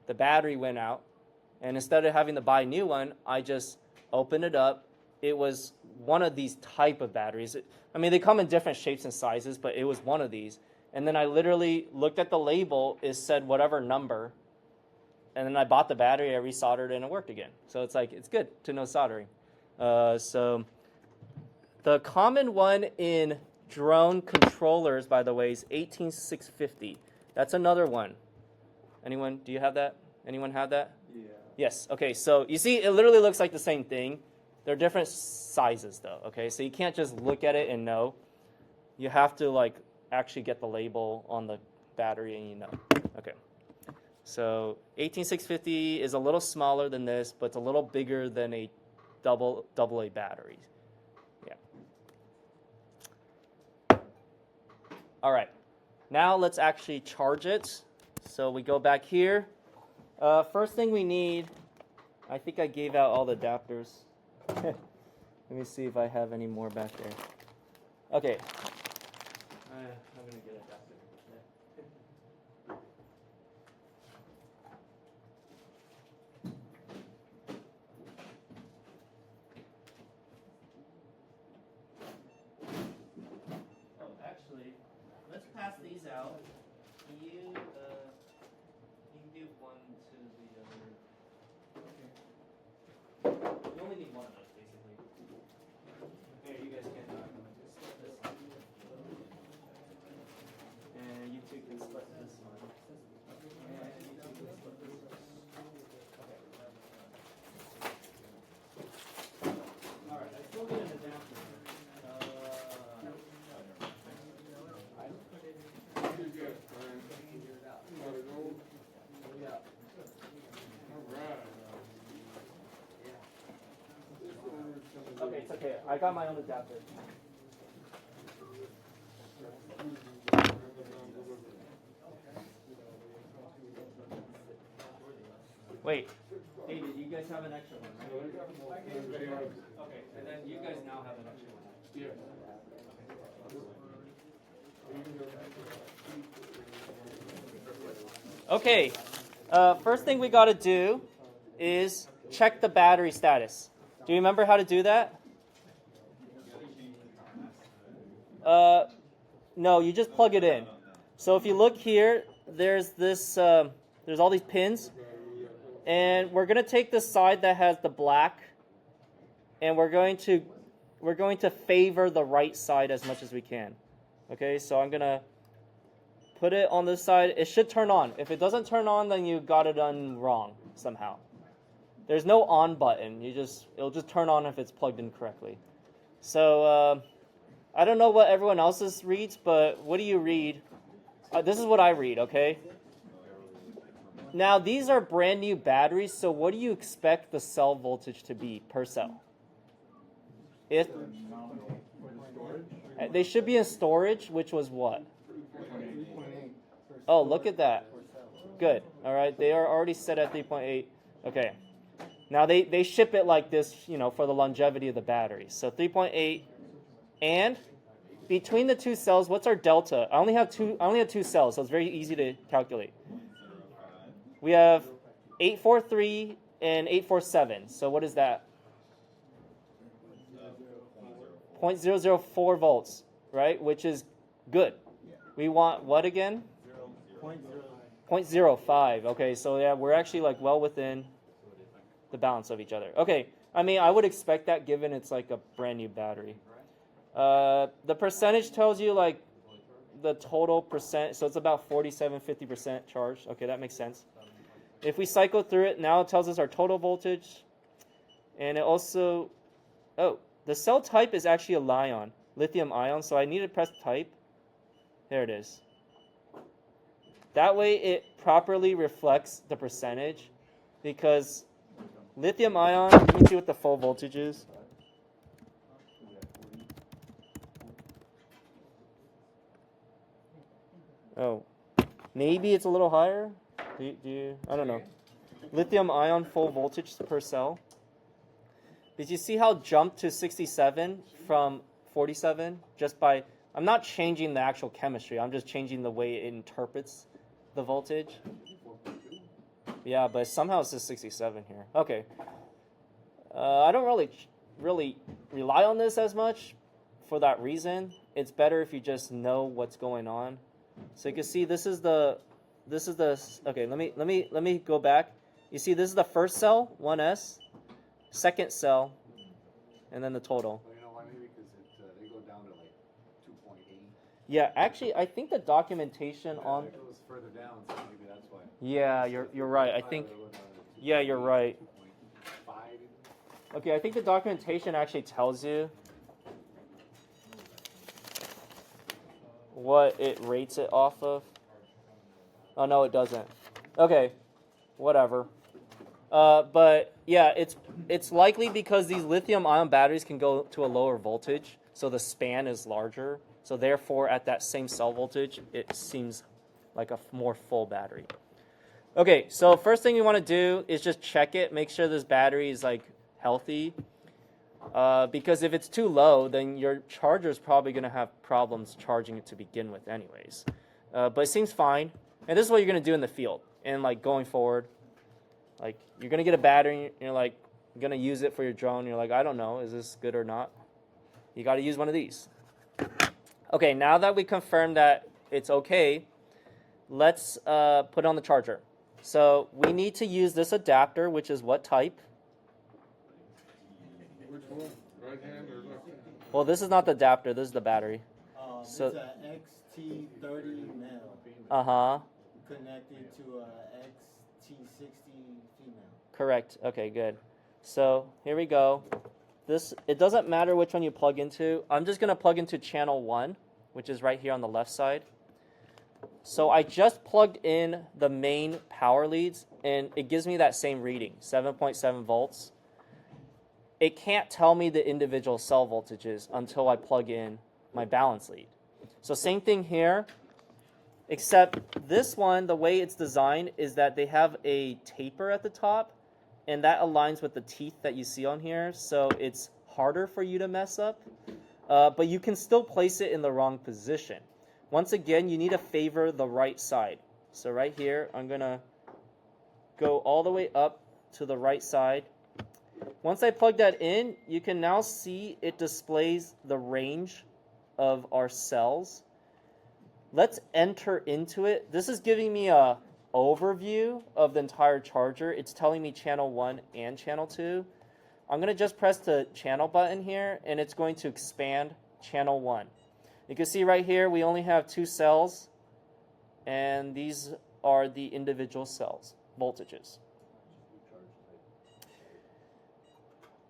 the battery went out, and instead of having to buy a new one, I just opened it up. It was one of these type of batteries. I mean, they come in different shapes and sizes, but it was one of these. And then I literally looked at the label, it said whatever number, and then I bought the battery, I resoldered it, and it worked again. So it's like, it's good to know soldering. So the common one in drone controllers, by the way, is 18650. That's another one. Anyone, do you have that? Anyone have that? Yeah. Yes, okay, so you see, it literally looks like the same thing. They're different sizes though, okay? So you can't just look at it and know. You have to like actually get the label on the battery and you know. Okay. So 18650 is a little smaller than this, but it's a little bigger than a double A battery. Yeah. All right. Now let's actually charge it. So we go back here. First thing we need, I think I gave out all the adapters. Let me see if I have any more back there. Okay. I'm going to get an adapter. Oh, actually, let's pass these out. You do one to the other. Okay. You only need one of those, basically. Here, you guys can split this. And you two can split this one. And you two can split this one. Okay. Alright, I still get an adapter. You get, Brian. Gotta go. All right. Okay, it's okay. I got my own adapter. Wait, David, you guys have an extra one, right? Okay, and then you guys now have an extra one. Yeah. Okay, first thing we got to do is check the battery status. Do you remember how to do that? No, you just plug it in. So if you look here, there's this, there's all these pins, and we're gonna take the side that has the black, and we're going to favor the right side as much as we can. Okay, so I'm gonna put it on this side. It should turn on. If it doesn't turn on, then you got it done wrong somehow. There's no on button. It'll just turn on if it's plugged in correctly. So I don't know what everyone else's reads, but what do you read? This is what I read, okay? Now, these are brand new batteries, so what do you expect the cell voltage to be per cell? They should be in storage, which was what? Oh, look at that. Good. All right, they are already set at 3.8. Okay. Now, they ship it like this, for the longevity of the battery. So 3.8. And between the two cells, what's our delta? I only have two cells, so it's very easy to calculate. We have 843 and 847. So what is that? 0.004 volts, right? Which is good. We want what again? 0.05. Okay, so yeah, we're actually like well within the balance of each other. Okay, I mean, I would expect that given it's like a brand new battery. The percentage tells you like the total percent, so it's about 47-50% charged. Okay, that makes sense. If we cycle through it, now it tells us our total voltage, and it also, the cell type is actually a lithium ion, so I need to press type. There it is. That way it properly reflects the percentage, because lithium ion, let me see what the full voltage is. Oh, maybe it's a little higher. Do you? I don't know. Lithium ion full voltage per cell. Did you see how it jumped to 67 from 47 just by? I'm not changing the actual chemistry. I'm just changing the way it interprets the voltage. Yeah, but somehow it says 67 here. Okay. I don't really rely on this as much for that reason. It's better if you just know what's going on. So you can see this is the okay, let me go back. You see this is the first cell, 1S, second cell, and then the total. Well, you know why? Maybe because they go down to like 2.8. Yeah, actually I think the documentation on It goes further down, so maybe that's why. yeah, you're right. I think yeah, you're right. 2.5. Okay, I think the documentation actually tells you what it rates it off of. Oh, no, it doesn't. Okay, whatever. But yeah, it's likely because these lithium-ion batteries can go to a lower voltage, so the span is larger. So therefore, at that same cell voltage, it seems like a more full battery. Okay, so first thing you want to do is just check it, make sure this battery is like healthy. Because if it's too low, then your charger is probably going to have problems charging it to begin with anyways. But it seems fine. And this is what you're going to do in the field. And like going forward, like you're going to get a battery, and you're like going to use it for your drone. You're like, I don't know, is this good or not? You got to use one of these. Okay, now that we confirmed that it's okay, let's put on the charger. So we need to use this adapter, which is what type? Which one? Right hand or left hand? Well, this is not the adapter. This is the battery. So- It's a XT30 male Uh-huh. connected to a XT60 female. Correct. Okay, good. So here we go. It doesn't matter which one you plug into. I'm just going to plug into channel 1, which is right here on the left side. So I just plugged in the main power leads, and it gives me that same reading, 7.7 volts. it can't tell me the individual cell voltages until I plug in my balance lead. So same thing here, except this one, the way it's designed is that they have a taper at the top, and that aligns with the teeth that you see on here, so it's harder for you to mess up, but you can still place it in the wrong position. Once again, you need to favor the right side. So right here, I'm going to go all the way up to the right side. Once I plug that in, you can now see it displays the range of our cells. Let's enter into it. This is giving me a overview of the entire charger. It's telling me channel 1 and channel 2. I'm going to just press the channel button here, and it's going to expand channel 1. You can see right here we only have 2 cells, and these are the individual cells, voltages.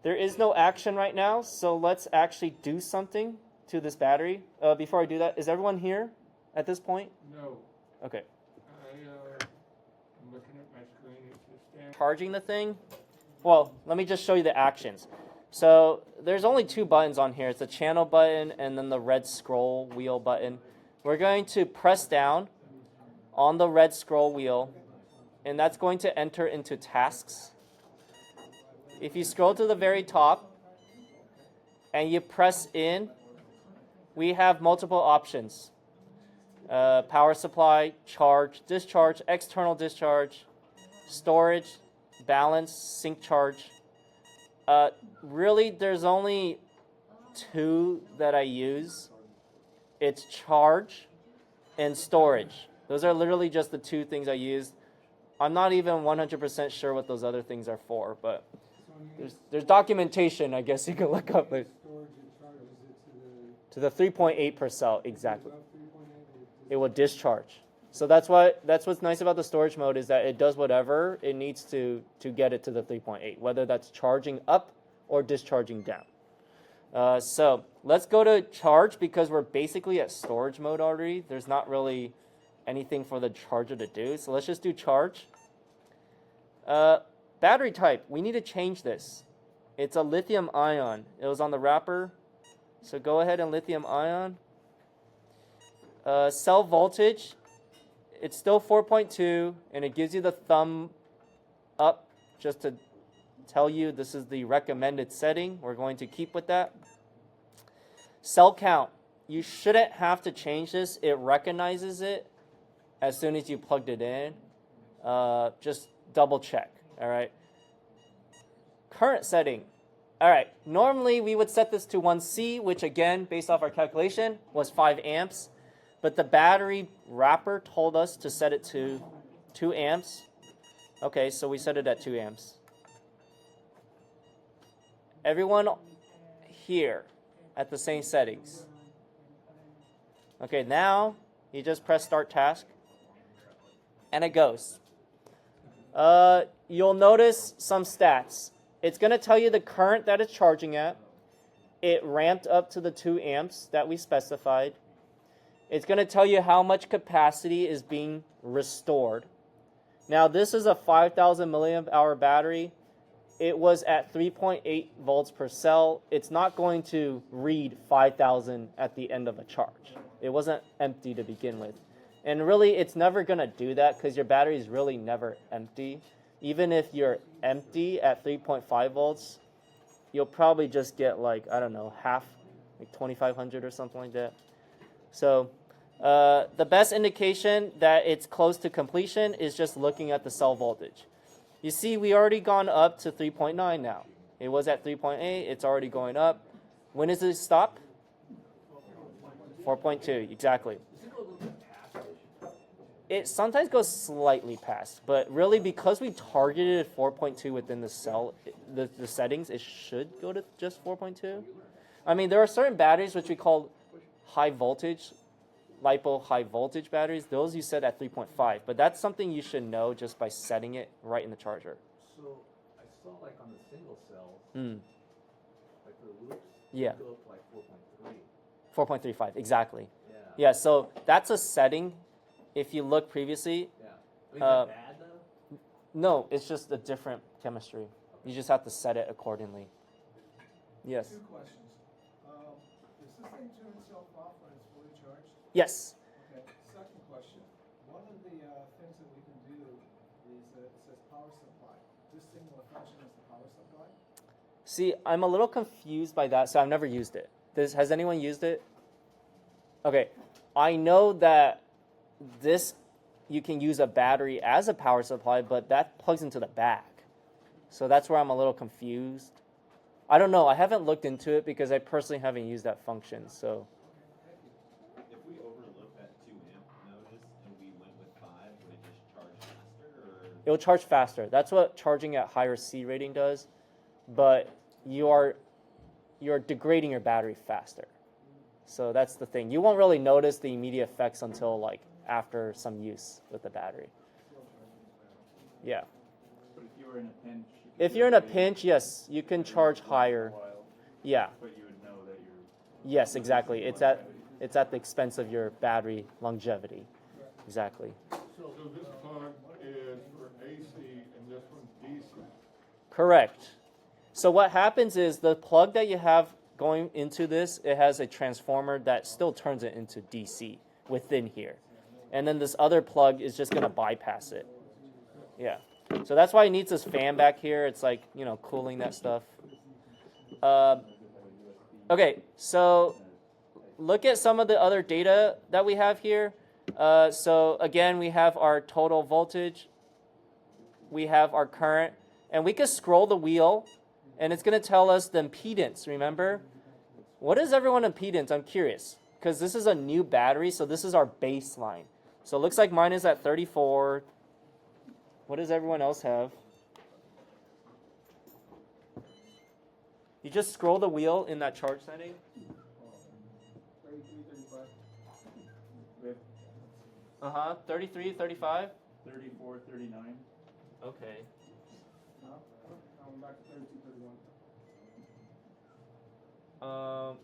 There is no action right now, so let's actually do something to this battery. Before I do that, is everyone here at this point? No, Okay. I'm looking at my screen, it's just standing. Charging the thing? Well, let me just show you the actions. So there's only 2 buttons on here. It's the channel button and then the red scroll wheel button. We're going to press down on the red scroll wheel, and that's going to enter into tasks. If you scroll to the very top and you press in, we have multiple options. Power supply, charge, discharge, external discharge, storage, balance, sync charge. Really, there's only 2 that I use. It's charge and storage. Those are literally just the 2 things I use. I'm not even 100% sure what those other things are for, but there's documentation, I guess you can look up. Storage and charge, is it To the 3.8 per cell, exactly. above 3.8? It will discharge. So that's what's nice about the storage mode is that it does whatever it needs to get it to the 3.8, whether that's charging up or discharging down. So let's go to charge because we're basically at storage mode already. There's not really anything for the charger to do. So let's just do charge. Battery type, we need to change this. It's a lithium ion. It was on the wrapper. So go ahead and lithium ion. Cell voltage, it's still 4.2, and it gives you the thumb up just to tell you this is the recommended setting. We're going to keep with that. Cell count, you shouldn't have to change this. It recognizes it as soon as you plugged it in. Just double check, all right? Current setting. All right, normally we would set this to 1C, which again, based off our calculation, was 5 amps. But the battery wrapper told us to set it to 2 amps. Okay, so we set it at 2 amps. Everyone here at the same settings. Okay, now you just press start task, and it goes. You'll notice some stats. It's going to tell you the current that it's charging at. It ramped up to the 2 amps that we specified. It's going to tell you how much capacity is being restored. Now, this is a 5,000 milliamp hour battery. It was at 3.8 volts per cell. It's not going to read 5,000 at the end of a charge. It wasn't empty to begin with. And really, it's never going to do that because your battery is really never empty. Even if you're empty at 3.5 volts, you'll probably just get like, I don't know, half, like 2,500 or something like that. So the best indication that it's close to completion is just looking at the cell voltage. You see, we already gone up to 3.9 now. It was at 3.8. It's already going up. When does it stop? 4.2, exactly. It sometimes goes slightly past, but really because we targeted 4.2 within the cell, the settings, it should go to just 4.2. I mean, there are certain batteries which we call high voltage, LiPo high voltage batteries. Those you set at 3.5, but that's something you should know just by setting it right in the charger. So I saw like on the single cell, like the loops, Yeah. go up to like 4.3. 4.35, exactly. Yeah. Yeah, so that's a setting. If you look previously, Yeah. Is that bad though? no, it's just a different chemistry. You just have to set it accordingly. Yes. Two questions. Does this thing turn itself off when it's fully charged? Yes. Okay, second question. One of the things that we can do is it says power supply. This thing will function as the power supply? See, I'm a little confused by that, so I've never used it. Has anyone used it? Okay, I know that this, you can use a battery as a power supply, but that plugs into the back. So that's where I'm a little confused. I don't know. I haven't looked into it because I personally haven't used that function. So If we overlooked that 2 amp notice and we went with 5, would it just charge faster or? it will charge faster. That's what charging at higher C rating does. But you're degrading your battery faster. So that's the thing. You won't really notice the immediate effects until like after some use with the battery. Yeah. But if you were in a pinch. If you're in a pinch, yes, you can charge higher. Yeah. But you would know that you're. Yes, exactly. It's at the expense of your battery longevity. Exactly. So this plug is for AC and this one's DC. Correct. So what happens is the plug that you have going into this, it has a transformer that still turns it into DC within here. And then this other plug is just going to bypass it. Yeah. So that's why it needs this fan back here. It's like, cooling that stuff. Okay, so look at some of the other data that we have here. So again, we have our total voltage. We have our current. And we can scroll the wheel, and it's going to tell us the impedance, remember? What is everyone impedance? I'm curious. Because this is a new battery, so this is our baseline. So it looks like mine is at 34. What does everyone else have? You just scroll the wheel in that charge setting. 33, 35. 33, 35. 34, 39. Okay. No? I'm back to 32, 31.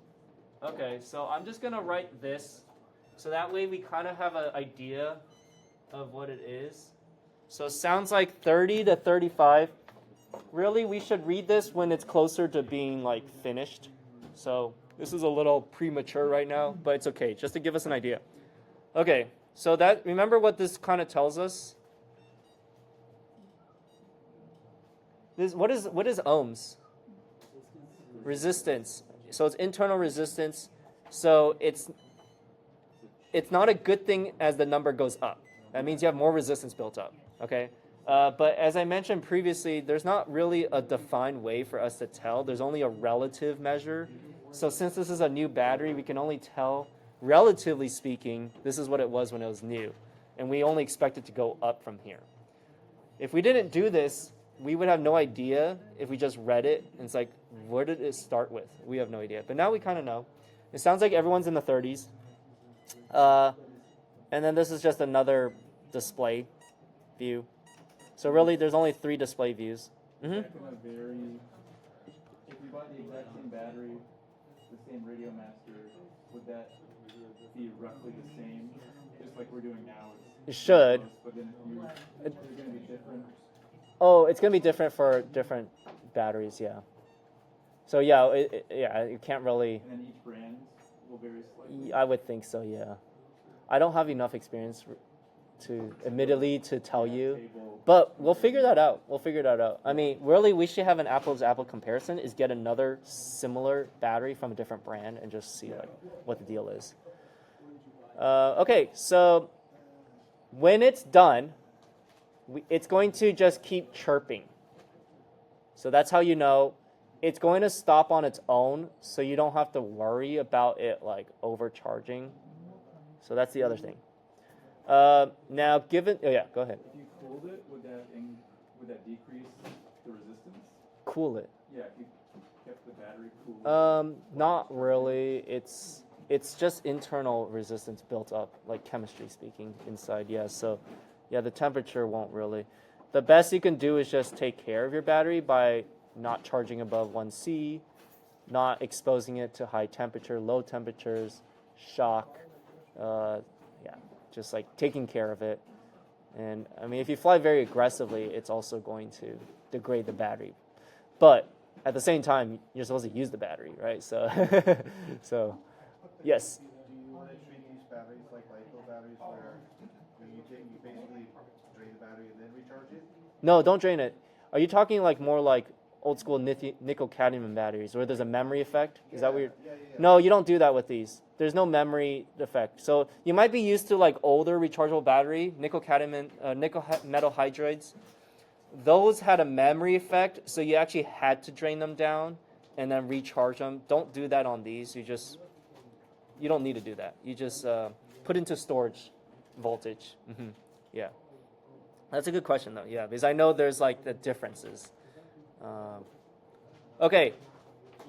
Okay, so I'm just gonna write this, so that way we kind of have an idea of what it is. So it sounds like 30 to 35. Really, we should read this when it's closer to being like finished. So this is a little premature right now, but it's okay, just to give us an idea. Okay, so that, remember what this kind of tells us? What is ohms? Resistance. So it's internal resistance. So it's not a good thing as the number goes up. That means you have more resistance built up. Okay. But as I mentioned previously, there's not really a defined way for us to tell. There's only a relative measure. So since this is a new battery, we can only tell, relatively speaking, this is what it was when it was new. And we only expect it to go up from here. If we didn't do this, we would have no idea if we just read it. And it's like, where did it start with? We have no idea. But now we kind of know. It sounds like everyone's in the 30s. And then this is just another display view. So really, there's only 3 display views. Is that gonna vary? If we bought the exact same battery, the same Radio Master, would that be roughly the same? Just like we're doing now? It should. But then if they're gonna be different. Oh, it's going to be different for different batteries, yeah. So yeah, you can't really. And then each brand will vary slightly? I would think so, yeah. I don't have enough experience to, admittedly, to tell you. But we'll figure that out. I mean, really, we should have an apples-to-apple comparison, is get another similar battery from a different brand and just see like what the deal is. Okay, so when it's done, it's going to just keep chirping. So that's how you know it's going to stop on its own, so you don't have to worry about it like overcharging. So that's the other thing. Now, given, oh yeah, go ahead. If you cooled it, would that decrease the resistance? Cool it. Yeah, if you kept the battery cool. Not really. It's just internal resistance built up, like chemistry speaking, inside. Yeah, so yeah, the temperature won't really. The best you can do is just take care of your battery by not charging above 1C, not exposing it to high temperature, low temperatures, shock. Just like taking care of it. And I mean, if you fly very aggressively, it's also going to degrade the battery. But at the same time, you're supposed to use the battery, right? So, so, yes. Do you want to treat these batteries like LiPo batteries where you basically drain the battery and then recharge it? No, don't drain it. Are you talking like more like old school nickel cadmium batteries where there's a memory effect? Is that what you're? Yeah. No, you don't do that with these. There's no memory effect. So you might be used to like older rechargeable battery, nickel cadmium, metal hydrides. Those had a memory effect, so you actually had to drain them down and then recharge them. Don't do that on these. You don't need to do that. You just put into storage voltage. Yeah. That's a good question, though. Yeah, because I know there's like the differences. Okay,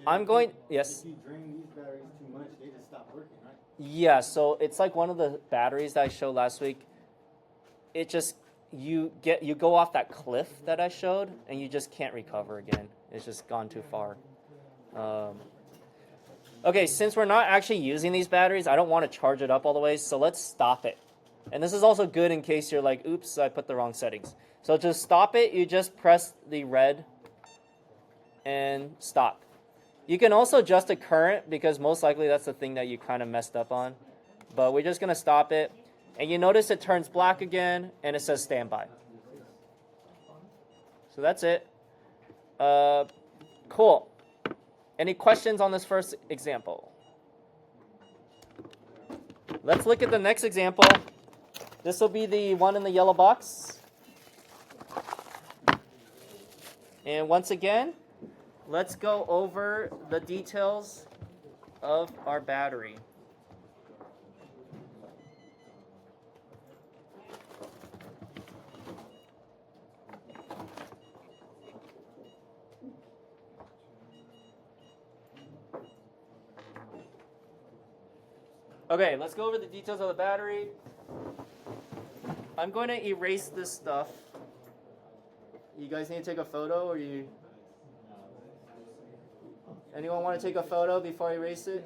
I'm going. Yes. If you drain these batteries too much, they just stop working, right? Yeah. So it's like one of the batteries that I showed last week. It just you go off that cliff that I showed, and you just can't recover again. It's just gone too far. Okay, since we're not actually using these batteries, I don't want to charge it up all the way. So let's stop it. And this is also good in case you're like, oops, I put the wrong settings. So to stop it, you just press the red and stop. You can also adjust the current because most likely that's the thing that you kind of messed up on. But we're just going to stop it. And you notice it turns black again and it says standby. So that's it. Cool. Any questions on this first example? Let's look at the next example. This will be the one in the yellow box. And once again, let's go over the details of our battery. Okay, let's go over the details of the battery. I'm going to erase this stuff. You guys need to take a photo, or you? Anyone want to take a photo before I erase it?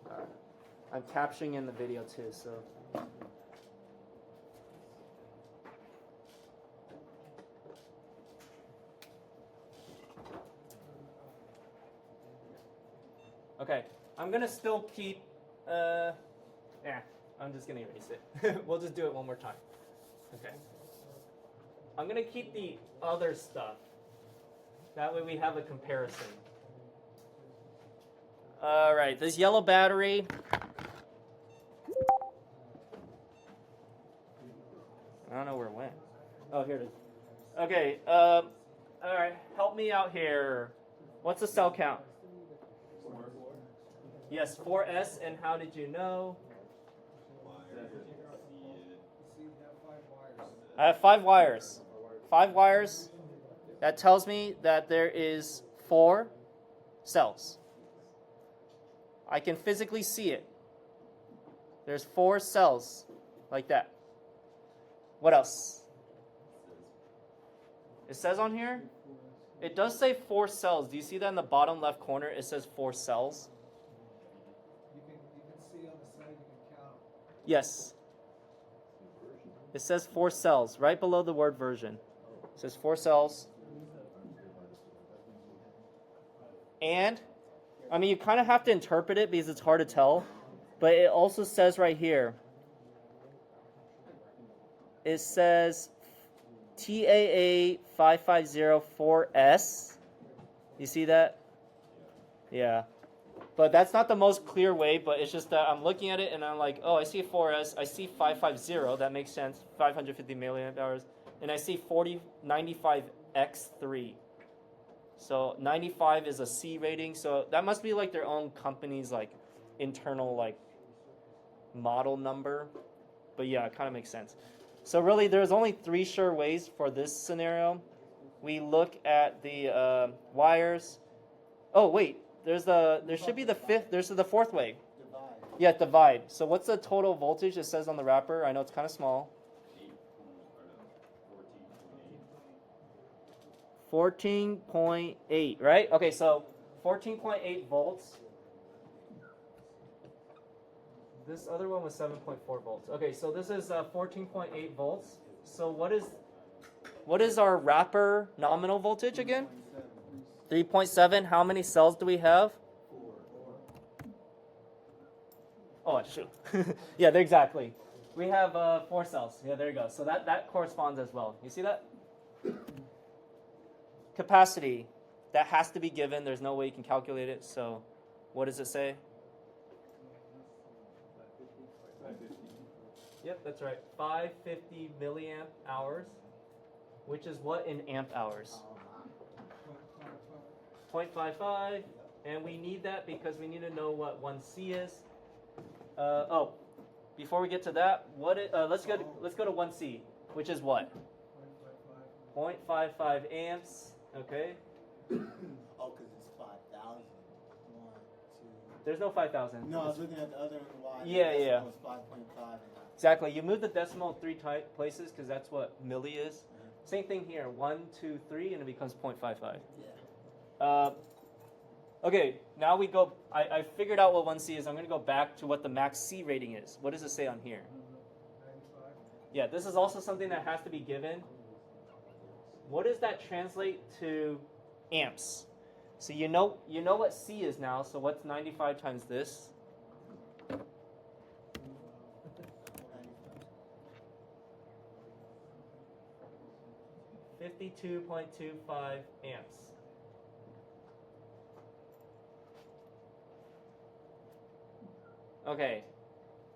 Alright. I'm capturing in the video too, so. Okay, I'm gonna still keep, I'm just gonna erase it. We'll just do it one more time. Okay. I'm gonna keep the other stuff. That way we have a comparison. All right, this yellow battery. I don't know where it went. Oh, here it is. Okay, all right, help me out here. What's the cell count? Yes, 4S, and how did you know? I have 5 wires. 5 wires. That tells me that there is 4 cells. I can physically see it. There's 4 cells, like that. What else? It says on here? It does say 4 cells. Do you see that in the bottom left corner? It says 4 cells. You can see on the side, you can count. Yes. It says 4 cells, right below the word version. It says 4 cells. And, I mean, you kind of have to interpret it because it's hard to tell. But it also says right here, it says TAA 5504S. You see that? Yeah. But that's not the most clear way, but it's just that I'm looking at it and I'm like, oh, I see a 4S, I see 550, that makes sense, 550 milliamp hours, and I see 4095X3. So 95 is a C rating, so that must be like their own company's like internal like model number. But yeah, it kind of makes sense. So really, there's only 3 sure ways for this scenario. We look at the wires. Oh wait. There should be the 5th. There's the 4th way. Divide. Yeah, divide. So what's the total voltage it says on the wrapper? I know it's kind of small. 14.8, right? Okay, so 14.8 volts. This other one was 7.4 volts. Okay, so this is 14.8 volts. So what is What is our wrapper nominal voltage again? 3.7. How many cells do we have? Oh, shoot. Yeah, exactly. We have 4 cells. Yeah, there you go. So that corresponds as well. You see that? Capacity. That has to be given. There's no way you can calculate it. So what does it say? 550. Yep, that's right. 550 milliamp hours, which is what in amp hours? 0.55. And we need that because we need to know what 1C is. Before we get to that, let's go to 1C, which is what? 0.55 amps. Okay. Oh, because it's 5,000. 1, 2. There's no 5,000. No, I was looking at the other one. Yeah. It was 5.5. Exactly. You move the decimal 3 places because that's what milli is. Same thing here. 1, 2, 3, and it becomes 0.55. Yeah. Okay, now we go. I figured out what 1C is. I'm going to go back to what the max C rating is. What does it say on here? 95. Yeah, this is also something that has to be given. What does that translate to amps? So you know what C is now. So what's 95 times this? 52.25 amps. Okay,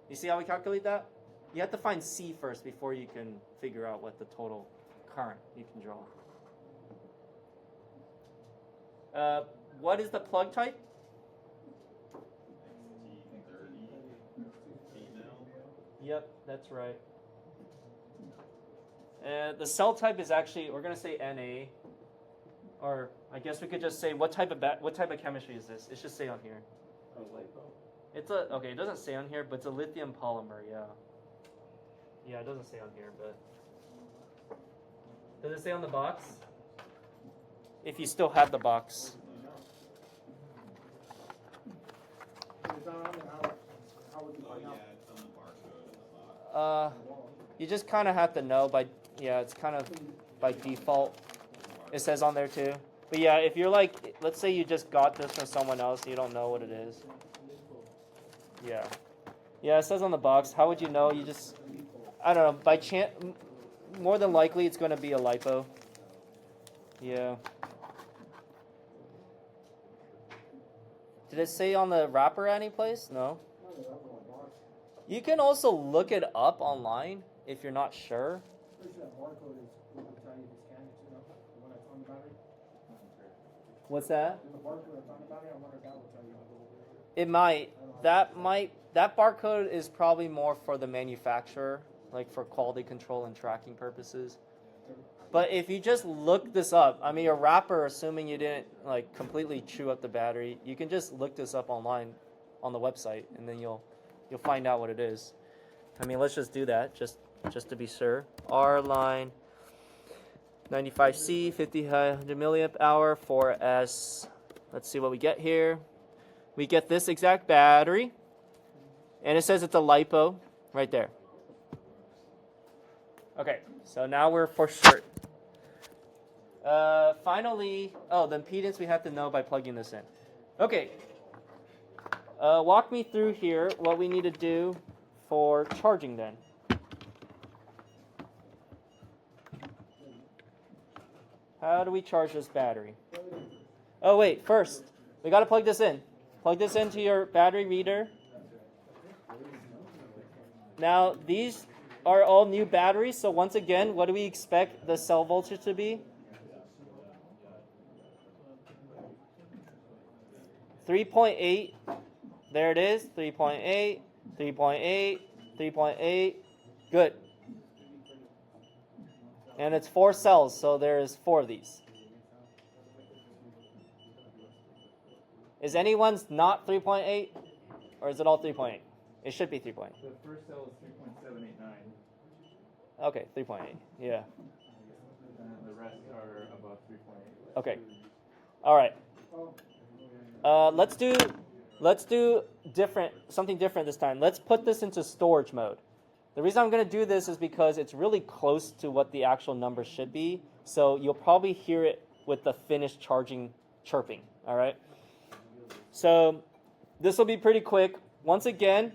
you see how we calculate that? You have to find C first before you can figure out what the total current you can draw. What is the plug type? XT30 female. Yep, that's right. The cell type is actually, we're going to say Na, or I guess we could just say what type of chemistry is this? It should say on here. It's okay. It doesn't say on here, but it's a lithium polymer. Yeah. Yeah, it doesn't say on here, but does it say on the box? If you still have the box. It's on the barcode in the box. You just kind of have to know it's kind of by default. It says on there too. But yeah, if you're like, let's say you just got this from someone else and you don't know what it is. Yeah. Yeah, it says on the box. How would you know? You just, I don't know, by chance, more than likely it's going to be a LiPo. Yeah. Did it say on the wrapper any place? No. You can also look it up online if you're not sure. What's that? It might. That barcode is probably more for the manufacturer, like for quality control and tracking purposes. But if you just look this up, I mean, your wrapper, assuming you didn't like completely chew up the battery, you can just look this up online on the website, and then you'll find out what it is. I mean, let's just do that, just to be sure. R line 95C, 50 milliamp hour, 4S. Let's see what we get here. We get this exact battery, and it says it's a LiPo right there. Okay, so now we're for sure. Finally, the impedance we have to know by plugging this in. Okay, walk me through here what we need to do for charging then. How do we charge this battery? Oh wait, first, we got to plug this in. Plug this into your battery reader. Now, these are all new batteries, so once again, what do we expect the cell voltage to be? 3.8. There it is, 3.8, 3.8, 3.8. Good. And it's 4 cells, so there's 4 of these. Is anyone's not 3.8? Or is it all 3.8? It should be 3.8. The first cell is 3.789, Okay, 3.8. Yeah. and the rest are above 3.8. Okay. All right. Let's do something different this time. Let's put this into storage mode. The reason I'm going to do this is because it's really close to what the actual number should be. So you'll probably hear it with the finished charging chirping. All right. So this will be pretty quick. Once again,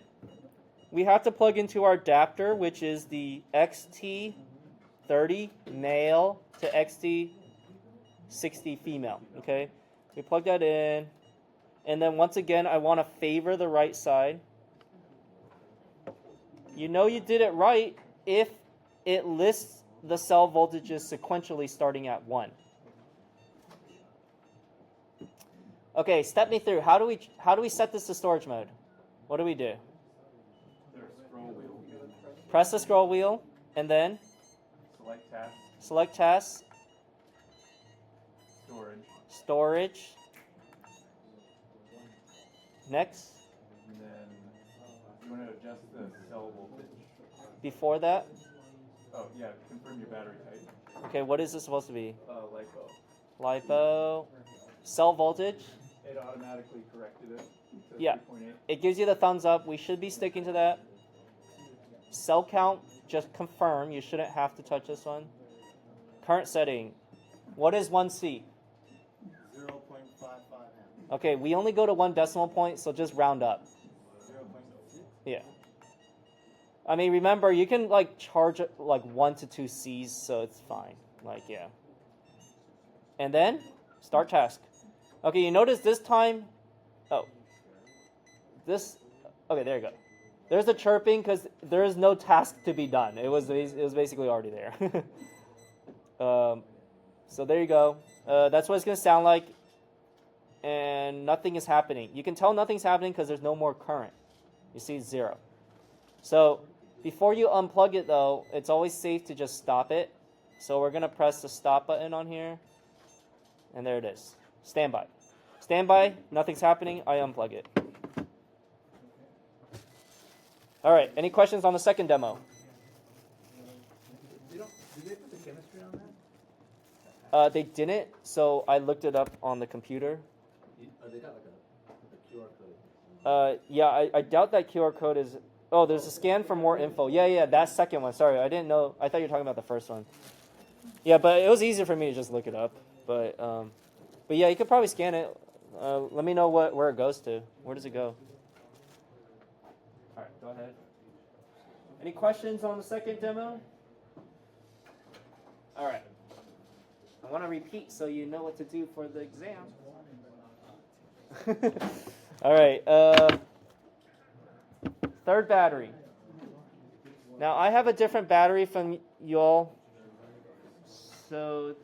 we have to plug into our adapter, which is the XT30 male to XT60 female. Okay. We plug that in. And then once again, I want to favor the right side. You know you did it right if it lists the cell voltages sequentially starting at 1. Okay, step me through. How do we set this to storage mode? What do we do? There's scroll wheel. Press the scroll wheel and then Select task, select tasks, storage, storage. Next. and then you want to adjust the cell voltage. Before that, Oh yeah, confirm your battery type. okay, what is this supposed to be? LiPo. LiPo, cell voltage. It automatically corrected it to Yeah. 3.8. It gives you the thumbs up. We should be sticking to that. Cell count, just confirm. You shouldn't have to touch this one. Current setting. What is 1C? 0.55 amp. Okay, we only go to 1 decimal point, so just round up. 0.6. Yeah. I mean, remember, you can like charge it like 1 to 2 C's, so it's fine. Like, yeah. And then start task. Okay, you notice this time. Oh. This. Okay, there you go. There's the chirping because there is no task to be done. It was basically already there. So there you go. That's what it's gonna sound like. And nothing is happening. You can tell nothing's happening because there's no more current. You see 0. So before you unplug it though, it's always safe to just stop it. So we're gonna press the stop button on here. And there it is. Standby. Standby, nothing's happening, I unplug it. All right, any questions on the second demo? Did they put the chemistry on that? They didn't, so I looked it up on the computer. They got like a QR code. Yeah, I doubt that QR code is... Oh, there's a scan for more info. Yeah, that second one. Sorry, I didn't know. I thought you were talking about the first one. Yeah, but it was easier for me to just look it up. But yeah, you could probably scan it. Let me know where it goes to. Where does it go? All right, go ahead. Any questions on the second demo? All right. I want to repeat so you know what to do for the exam. All right. Third battery. Now, I have a different battery from y'all. So,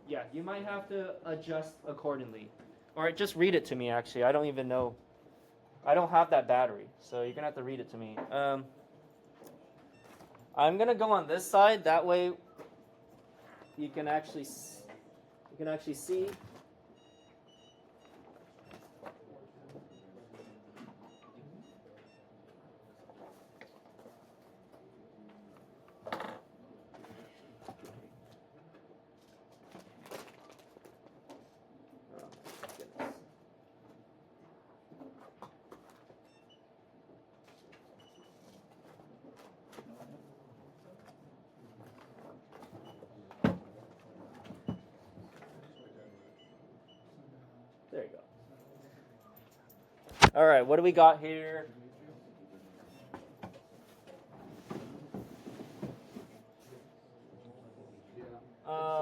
yeah, you might have to adjust accordingly. Or just read it to me, actually. I don't even know. I don't have that battery, so you're going to have to read it to me. I'm going to go on this side. That way, you can actually see. There you go. All right, what do we got here?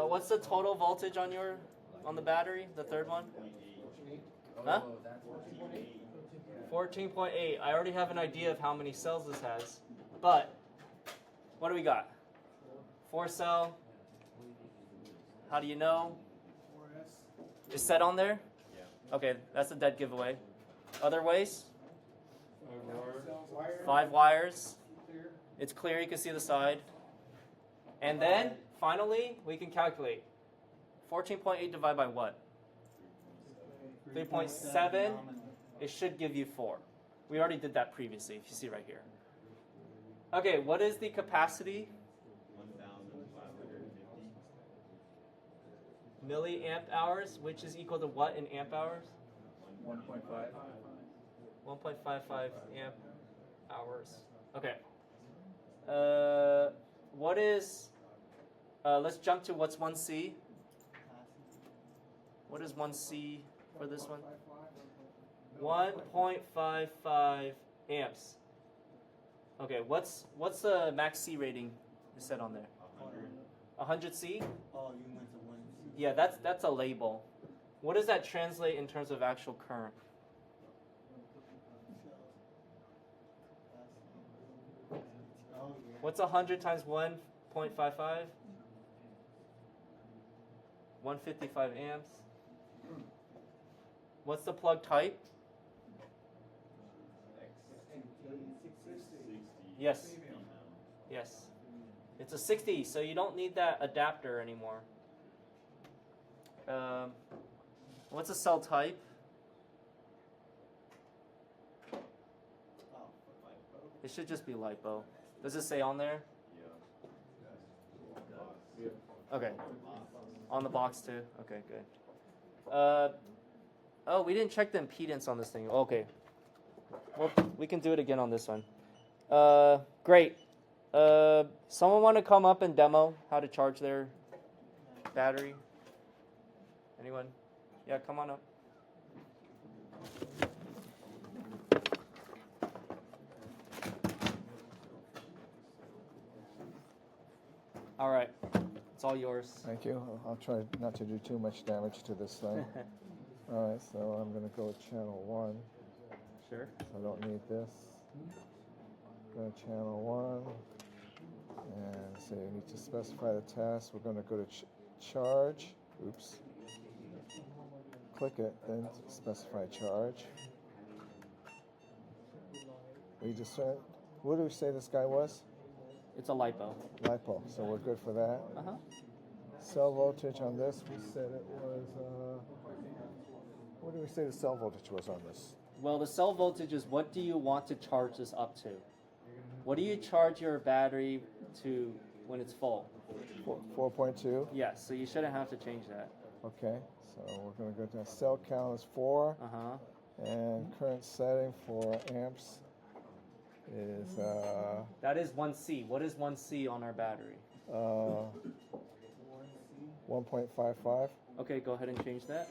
What's the total voltage on the battery, the third one? Huh? 14.8. I already have an idea of how many cells this has. But what do we got? 4 cell. How do you know? Is set on there? Okay, that's a dead giveaway. Other ways? 5 wires. It's clear, you can see the side. And then, finally, we can calculate. 14.8 divided by what? 3.7. It should give you 4. We already did that previously, if you see right here. Okay, what is the capacity? 1,550. Milliamp hours, which is equal to what in amp hours? 1.5. 1.55 amp hours. Okay. What is? Let's jump to what's 1C. What is 1C for this one? 1.55 amps. Okay, what's the max C rating you said on there? 100 C? Oh, you went to 1. Yeah, that's a label. What does that translate in terms of actual current? Oh, yeah. What's 100 times 1.55? 155 amps. What's the plug type? Yes. Yes. It's a 60, so you don't need that adapter anymore. What's a cell type? It should just be LiPo. Does it say on there? Okay. On the box too? Okay, good. Oh, we didn't check the impedance on this thing. Okay. Well, we can do it again on this one. Great. Someone want to come up and demo how to charge their battery? Anyone? Yeah, come on up. All right. It's all yours. Thank you. I'll try not to do too much damage to this thing. All right, so I'm going to go with channel 1. Sure. I don't need this. Go to channel 1. And say you need to specify the task. We're going to go to charge. Oops. Click it, then specify charge. We just said, what do we say this guy was? It's a LiPo. LiPo, so we're good for that. Uh-huh. Cell voltage on this, we said it was, what do we say the cell voltage was on this? Well, the cell voltage is what do you want to charge this up to? What do you charge your battery to when it's full? 4.2? Yes, so you shouldn't have to change that. Okay, so we're going to go to cell count is 4. Uh-huh. And current setting for amps is That is 1C. What is 1C on our battery? 1.55. Okay, go ahead and change that.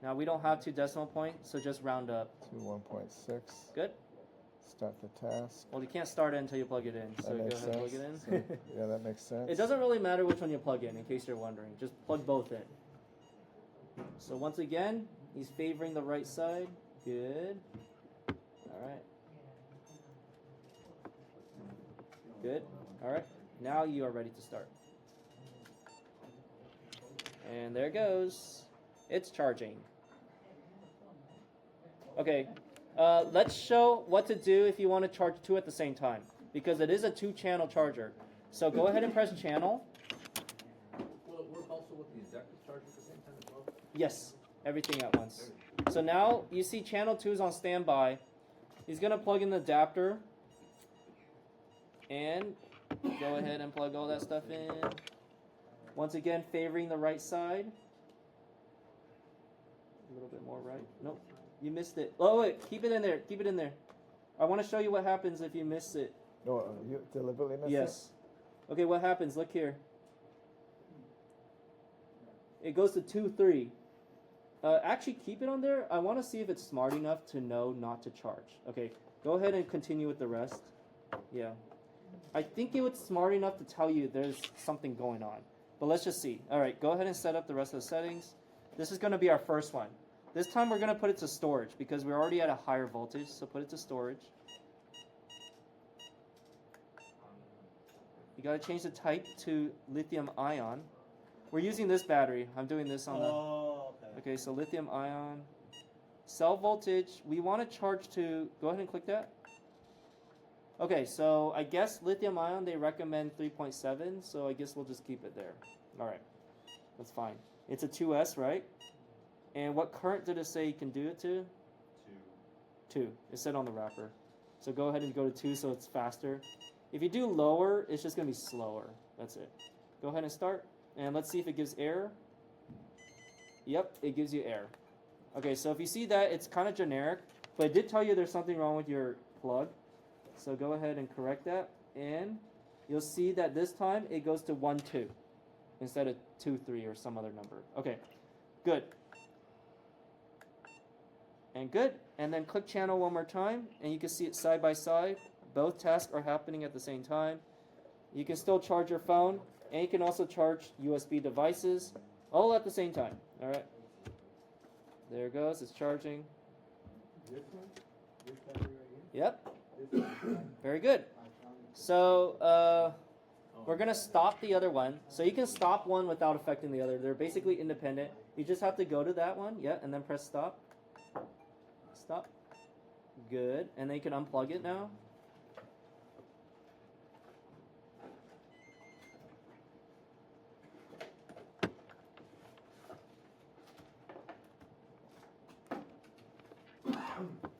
Now we don't have 2 decimal points, so just round up. To 1.6. Good? Start the task. Well, you can't start it until you plug it in, so That go makes ahead and plug sense. it in. Yeah, that makes sense. It doesn't really matter which one you plug in case you're wondering. Just plug both in. So once again, he's favoring the right side. Good. All right. Good. All right. Now you are ready to start. And there it goes. It's charging. Okay. Let's show what to do if you want to charge 2 at the same time, because it is a 2-channel charger. So go ahead and press channel. Will it work also with the inductive charger at the same time as well? Yes, everything at once. So now you see channel 2 is on standby. He's going to plug in the adapter. And go ahead and plug all that stuff in. Once again, favoring the right side. A little bit more right. Nope, you missed it. Oh, wait, keep it in there. Keep it in there. I want to show you what happens if you miss it. No, you deliberately missed it? Yes. Okay, what happens? Look here. It goes to 2, 3. Actually, keep it on there. I want to see if it's smart enough to know not to charge. Okay, go ahead and continue with the rest. Yeah. I think it was smart enough to tell you there's something going on. But let's just see. All right, go ahead and set up the rest of the settings. This is going to be our first one. This time we're going to put it to storage because we're already at a higher voltage. So put it to storage. You got to change the type to lithium ion. We're using this battery. I'm doing this on the... Oh, okay. Okay, so lithium ion. Cell voltage, we want to charge to... Go ahead and click that. Okay, so I guess lithium ion, they recommend 3.7, so I guess we'll just keep it there. All right, that's fine. It's a 2S, right? And what current did it say you can do it to? 2. It said on the wrapper. So go ahead and go to 2 so it's faster. If you do lower, it's just going to be slower. That's it. Go ahead and start. And let's see if it gives error. Yep, it gives you error. Okay, so if you see that, it's kind of generic. But it did tell you there's something wrong with your plug. So go ahead and correct that, and you'll see that this time it goes to 1, 2 instead of 2, 3 or some other number. Okay, good. And good. And then click channel one more time, and you can see it side by side. Both tasks are happening at the same time. You can still charge your phone, and you can also charge USB devices all at the same time. All right. There it goes. It's charging. This one? This battery right here? Yep. This one? Very good. So we're gonna stop the other one. So you can stop one without affecting the other. They're basically independent. You just have to go to that one, yeah, and then press stop. Stop. Good. And then you can unplug it now.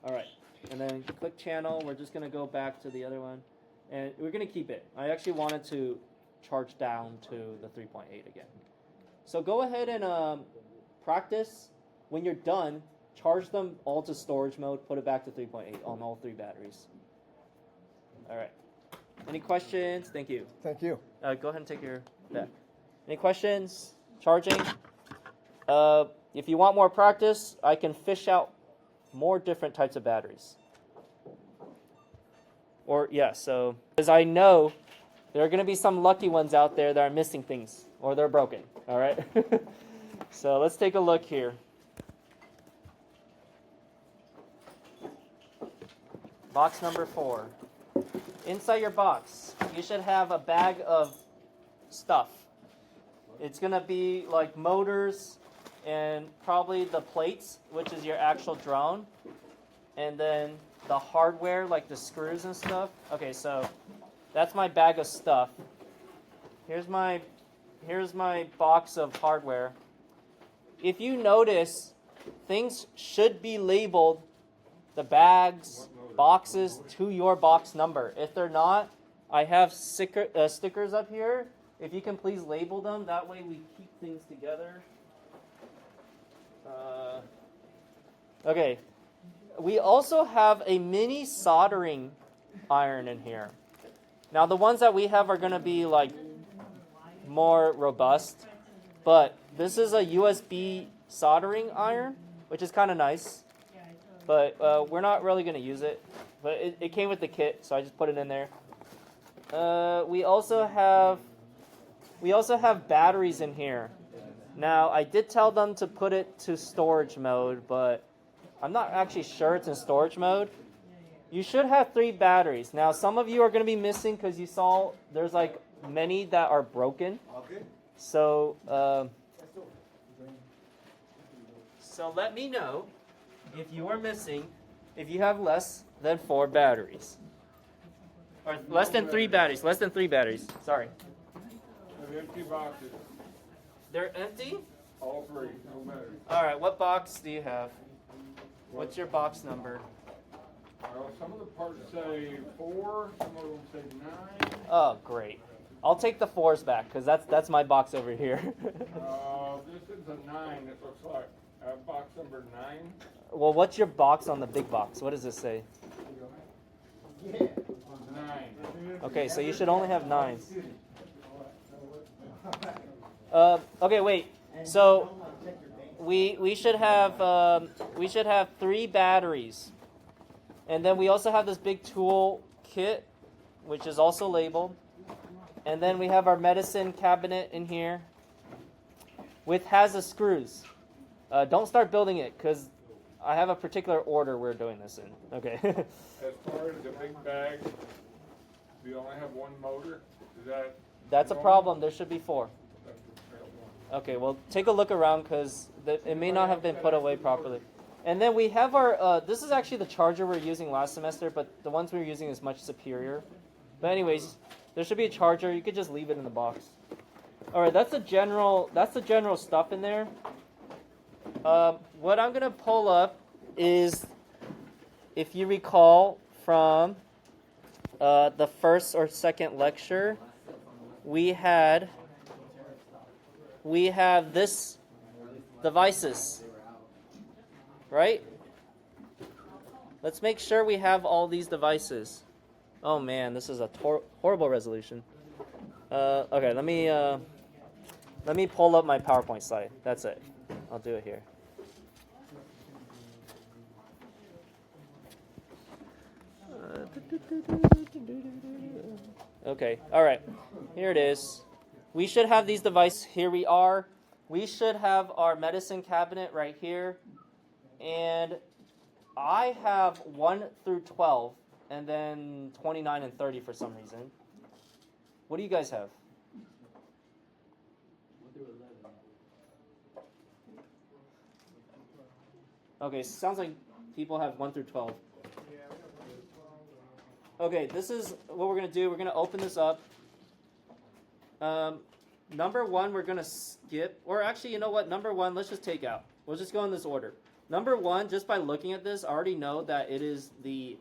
All right. And then click channel. We're just going to go back to the other one. And we're going to keep it. I actually wanted to charge down to the 3.8 again. So go ahead and practice. When you're done, charge them all to storage mode. Put it back to 3.8 on all 3 batteries. All right. Any questions? Thank you. Thank you. Go ahead and take your back. Any questions? Charging? If you want more practice, I can fish out more different types of batteries. Or, yeah, so, because I know there are going to be some lucky ones out there that are missing things, or they're broken, all right? So let's take a look here. Box number 4. Inside your box, you should have a bag of stuff. It's going to be like motors and probably the plates, which is your actual drone, and then the hardware, like the screws and stuff. Okay, so that's my bag of stuff. Here's my box of hardware. If you notice, things should be labeled, the bags, boxes, to your box number. If they're not, I have stickers up here. If you can please label them, that way we keep things together. Okay. We also have a mini soldering iron in here. Now the ones that we have are going to be like more robust, but this is a USB soldering iron, which is kind of nice, but we're not really going to use it, but it came with the kit, so I just put it in there. We also have batteries in here. Now I did tell them to put it to storage mode, but I'm not actually sure it's in storage mode. You should have 3 batteries. Now, some of you are going to be missing because you saw there's like many that are broken. Okay. So let me know if you are missing, if you have less than 4 batteries. Or less than 3 batteries. Less than 3 batteries. Sorry. Have empty boxes, They're empty? all 3, no matter. All right, what box do you have? What's your box number? Well, some of the parts say 4, some of them say 9. Oh, great. I'll take the 4s back because that's my box over here. This is a 9, it looks like. Box number 9. Well, what's your box on the big box? What does this say? Yeah. 9. Okay, so you should only have 9s. Okay, wait. So we should have 3 batteries, and then we also have this big tool kit, which is also labeled, and then we have our medicine cabinet in here, with has the screws. Don't start building it because I have a particular order we're doing this in. Okay. As far as the big bag, do you only have 1 motor? Is that? That's a normal? problem. There should be 4. That's a Okay, well, take a look around because it may not have been put away properly. And then we have our, this is actually the charger we were using last semester, but the ones we were using is much superior. But anyways, there should be a charger. You could just leave it in the box. All right, that's the general stuff in there. What I'm going to pull up is, if you recall from the first or second lecture, we have this devices, right? Let's make sure we have all these devices. Oh man, this is a horrible resolution. Okay, let me pull up my PowerPoint slide. That's it. I'll do it here. Okay, all right. Here it is. We should have these devices. Here we are. We should have our medicine cabinet right here. And I have 1 through 12, and then 29 and 30 for some reason. What do you guys have? Okay, sounds like people have 1 through 12. Okay, this is what we're going to do. We're going to open this up. Number 1, we're going to skip. Or actually, you know what? Number 1, let's just take out. We'll just go in this order. Number 1, just by looking at this, I already know that it is the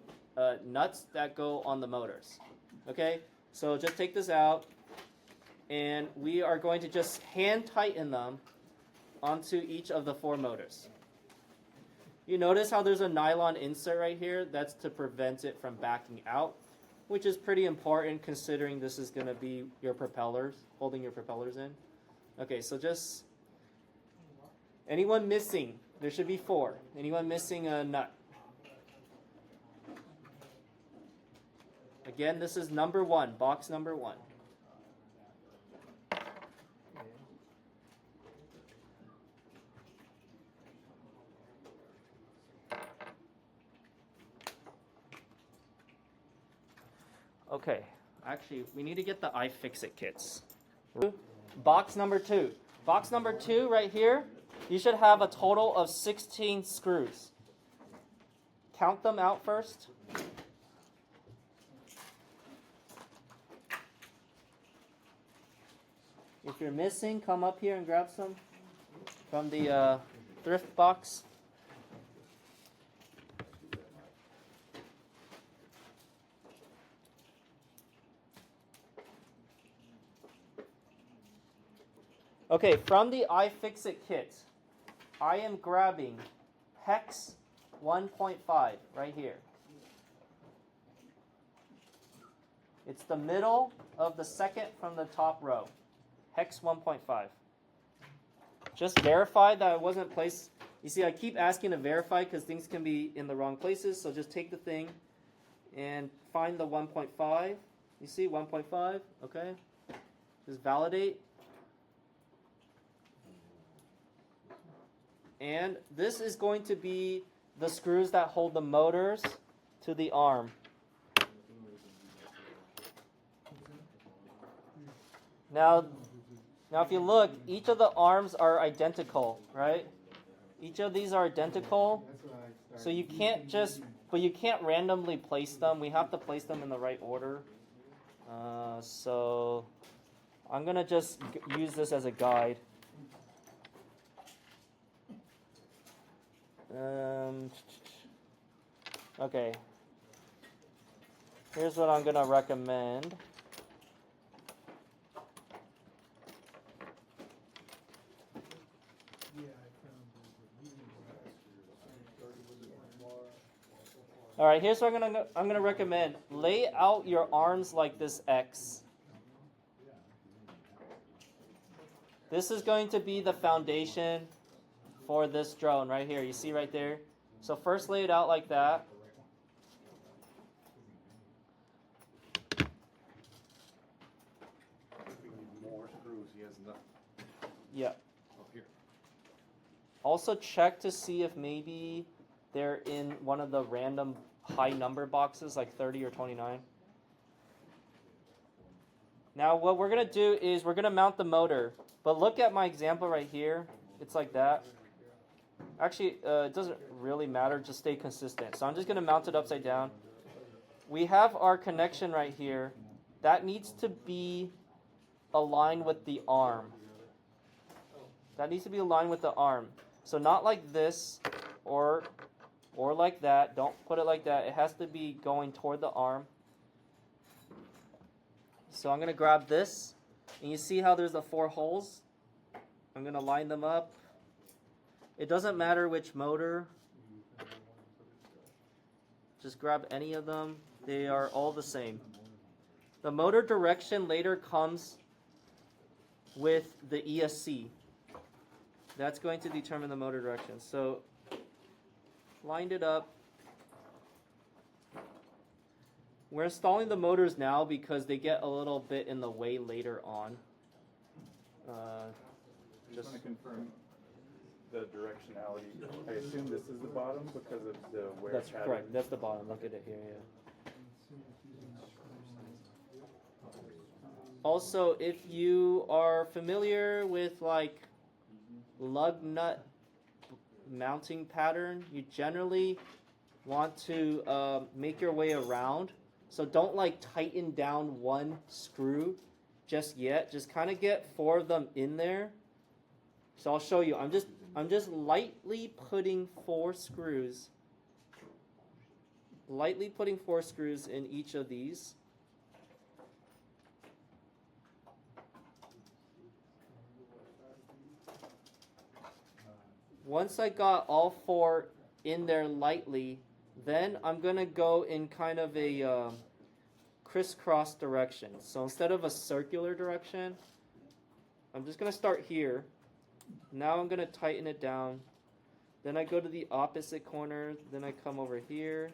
nuts that go on the motors. Okay? So just take this out. And we are going to just hand tighten them onto each of the 4 motors. You notice how there's a nylon insert right here? That's to prevent it from backing out, which is pretty important considering this is going to be your propellers, holding your propellers in. Okay, so just, anyone missing? There should be 4. Anyone missing a nut? Again, this is number 1, box number 1. Okay, actually, we need to get the iFixit kits. Box number 2. Box number 2 right here, you should have a total of 16 screws. Count them out first. If you're missing, come up here and grab some from the thrift box. Okay, from the iFixit kit, I am grabbing hex 1.5 right here. It's the middle of the second from the top row. Hex 1.5. Just verify that it wasn't placed. You see, I keep asking to verify because things can be in the wrong places. So just take the thing and find the 1.5. You see 1.5? Okay. Just validate. And this is going to be the screws that hold the motors to the arm. Now if you look, each of the arms are identical, right? Each of these are identical. So you can't you can't randomly place them. We have to place them in the right order. So I'm going to just use this as a guide. Okay. Here's what I'm going to recommend. All right, here's what I'm gonna recommend. Lay out your arms like this X. This is going to be the foundation for this drone right here. You see right there? So first lay it out like that. More screws. He has enough Yeah. up here. Also check to see if maybe they're in one of the random high number boxes like 30 or 29. Now what we're going to do is we're going to mount the motor. But look at my example right here. It's like that. Actually, it doesn't really matter. Just stay consistent. So I'm just going to mount it upside down. We have our connection right here. That needs to be aligned with the arm. That needs to be aligned with the arm. So not like this or like that. Don't put it like that. It has to be going toward the arm. So I'm going to grab this. And you see how there's the 4 holes? I'm going to line them up. It doesn't matter which motor. Just grab any of them. They are all the same. The motor direction later comes with the ESC. That's going to determine the motor direction. So, lined it up. We're installing the motors now because they get a little bit in the way later on. Just want to confirm the directionality. I assume this is the bottom because of the wear That's pattern. correct. That's the bottom. Look at it here. Yeah. Also, if you are familiar with like lug nut mounting pattern, you generally want to make your way around. So don't like tighten down one screw just yet. Just kind of get 4 of them in there. So I'll show you. I'm just lightly putting 4 screws. Lightly putting 4 screws in each of these. Once I got all 4 in there lightly, then I'm going to go in kind of a crisscross direction. So instead of a circular direction, I'm just going to start here. Now I'm going to tighten it down. Then I go to the opposite corner. Then I come over here.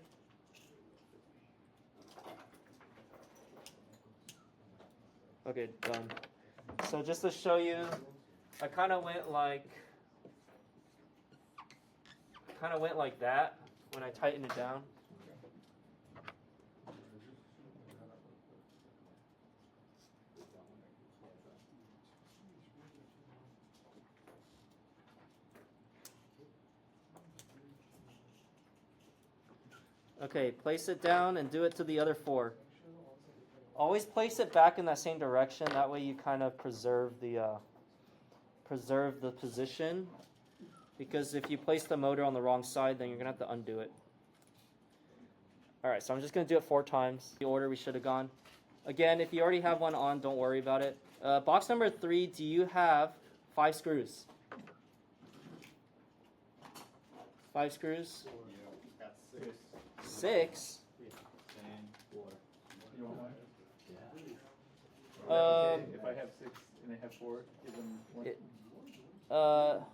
Okay, done. So just to show you, I kind of went like that when I tighten it down. Okay, place it down and do it to the other 4. Always place it back in that same direction. That way you kind of preserve the position. Because if you place the motor on the wrong side, then you're going to have to undo it. Alright, so I'm just going to do it 4 times. The order we should have gone. Again, if you already have one on, don't worry about it. Box number 3, do you have 5 screws? 5 screws? Got 6. 6? You want one? If I have 6 and they have 4, give them one.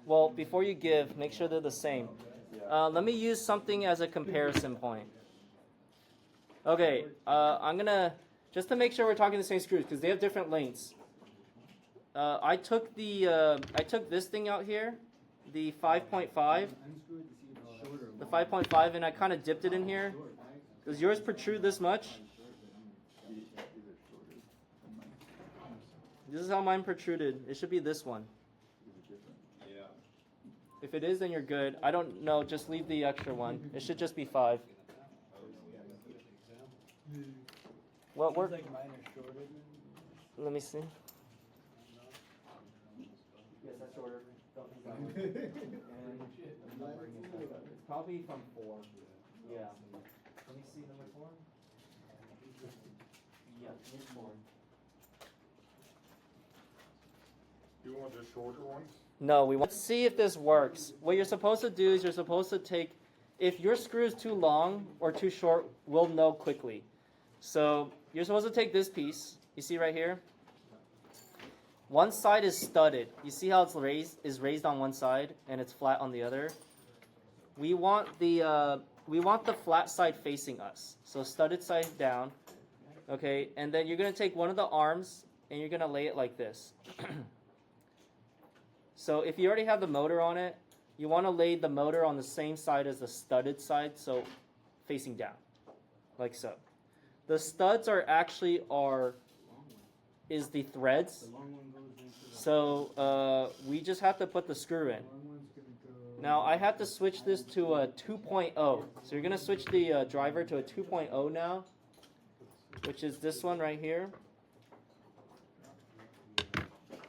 Well, before you give, make sure they're the same. Let me use something as a comparison point. Okay, I'm gonna, just to make sure we're talking the same screws, because they have different lengths. I took this thing out here, the 5.5, the 5.5, and I kind of dipped it in here. Does yours protrude this much? This is how mine protruded. It should be this one. Yeah. If it is, then you're good. I don't know. Just leave the extra one. It should just be 5. What work? Let me see. Yes, that's shorter. It's probably from 4. Yeah. Let me see number 4. Yeah, it's 4. You want the shorter ones? No, we want to see if this works. What you're supposed to do is you're supposed to take, if your screw is too long or too short, we'll know quickly. So you're supposed to take this piece, you see right here? One side is studded. You see how it's raised on one side and it's flat on the other? We want the flat side facing us. So studded side down. Okay, and then you're going to take one of the arms and you're going to lay it like this. So if you already have the motor on it, you want to lay the motor on the same side as the studded side, so facing down, like so. The studs are actually is the threads. So we just have to put the screw in. Now I have to switch this to a 2.0. So you're going to switch the driver to a 2.0 now, which is this one right here.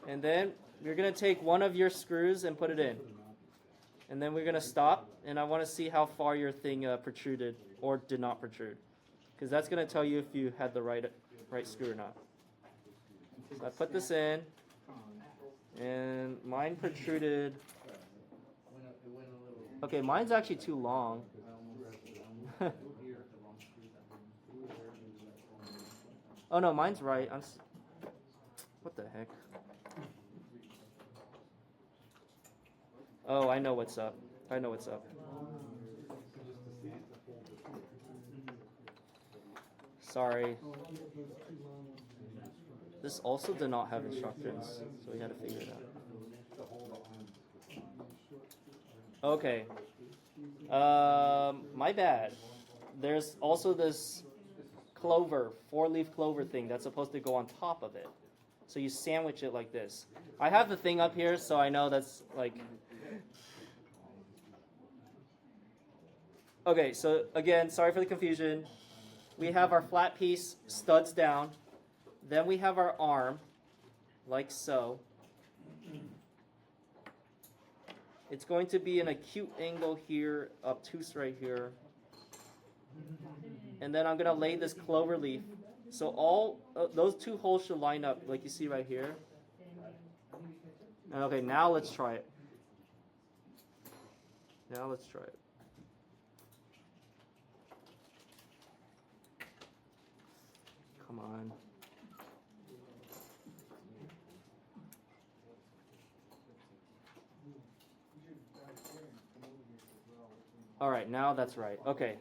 And then you're going to take one of your screws and put it in. And then we're going to stop, and I want to see how far your thing protruded or did not protrude. Because that's going to tell you if you had the right screw or not. So I put this in, and mine protruded. Okay, mine's actually too long. Oh no, mine's right. What the heck? Oh, I know what's up. I know what's up. Sorry. This also did not have instructions, so we had to figure it out. Okay. My bad. There's also this clover, 4-leaf clover thing that's supposed to go on top of it. So you sandwich it like this. I have the thing up here, so I know that's like... Okay, so again, sorry for the confusion. We have our flat piece, studs down. Then we have our arm, like so. It's going to be an acute angle here, obtuse right here. And then I'm going to lay this clover leaf. So all those two holes should line up, like you see right here. Okay, now let's try it. Now let's try it. Come on. All right, now that's right. Okay.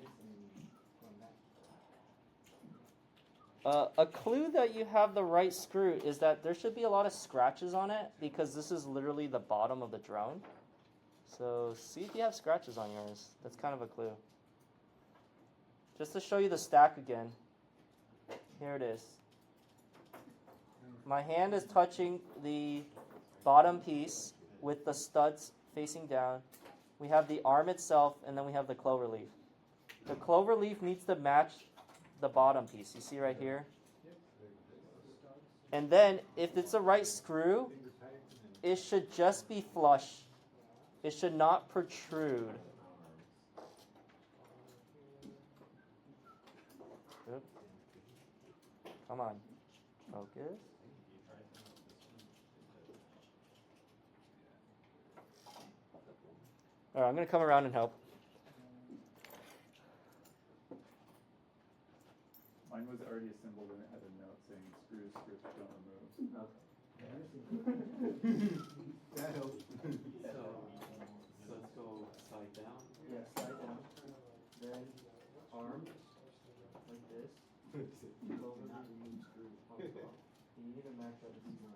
A clue that you have the right screw is that there should be a lot of scratches on it because this is literally the bottom of the drone. So see if you have scratches on yours. That's kind of a clue. Just to show you the stack again. Here it is. My hand is touching the bottom piece with the studs facing down. We have the arm itself, and then we have the clover leaf. The clover leaf needs to match the bottom piece. You see right here? And then, if it's the right screw, it should just be flush. It should not protrude. Oop. Come on. Focus. All right, I'm going to come around and help. Mine was already assembled and it had a note saying screws, script, don't remove. That helps. So let's go side down. Yeah, side down. Then arm like this. Clover leaf. You need to match up the smart.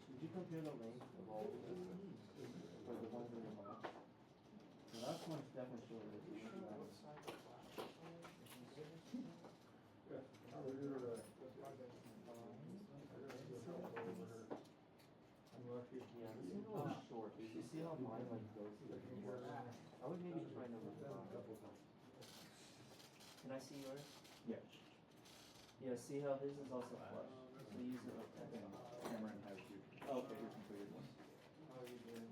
Did you compare the length of all of this? Or the ones in the box? The last one's definitely shorter than the other. Yeah, this is a little short. You see how mine like goes to the floor? I would maybe try number 5. Can I see yours? Yeah. Yeah, see how his is also flush. So use it like that. Cameron has you. Oh, okay. Your completed one. How are you doing?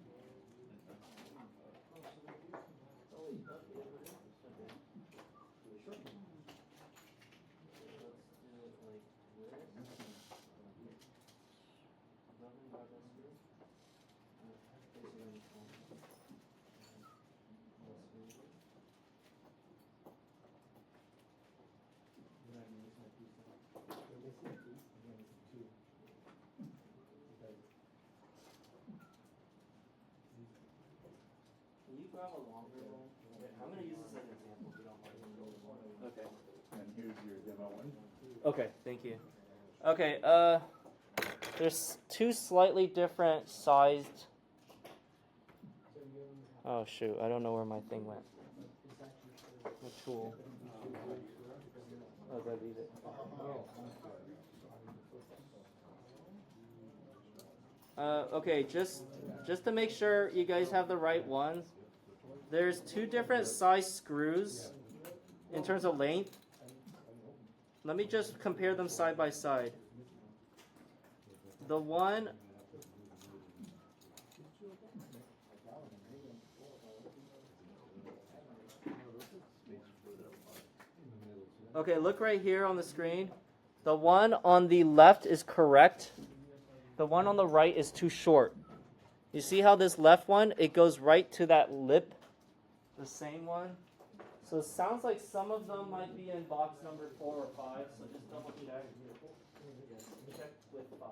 Can you grab a longer one? I'm going to use this as an example if you don't mind. Okay. And here's your demo one. Okay, thank you. Okay, there's two slightly different sized. Oh shoot, I don't know where my thing went. The tool. Oh, gotta leave it. Okay, just to make sure you guys have the right ones, there's two different size screws in terms of length. Let me just compare them side by side. The one Okay, look right here on the screen. The one on the left is correct. The one on the right is too short. You see how this left one, it goes right to that lip, the same one? So it sounds like some of them might be in box number 4 or 5, so just double check. Check with 5.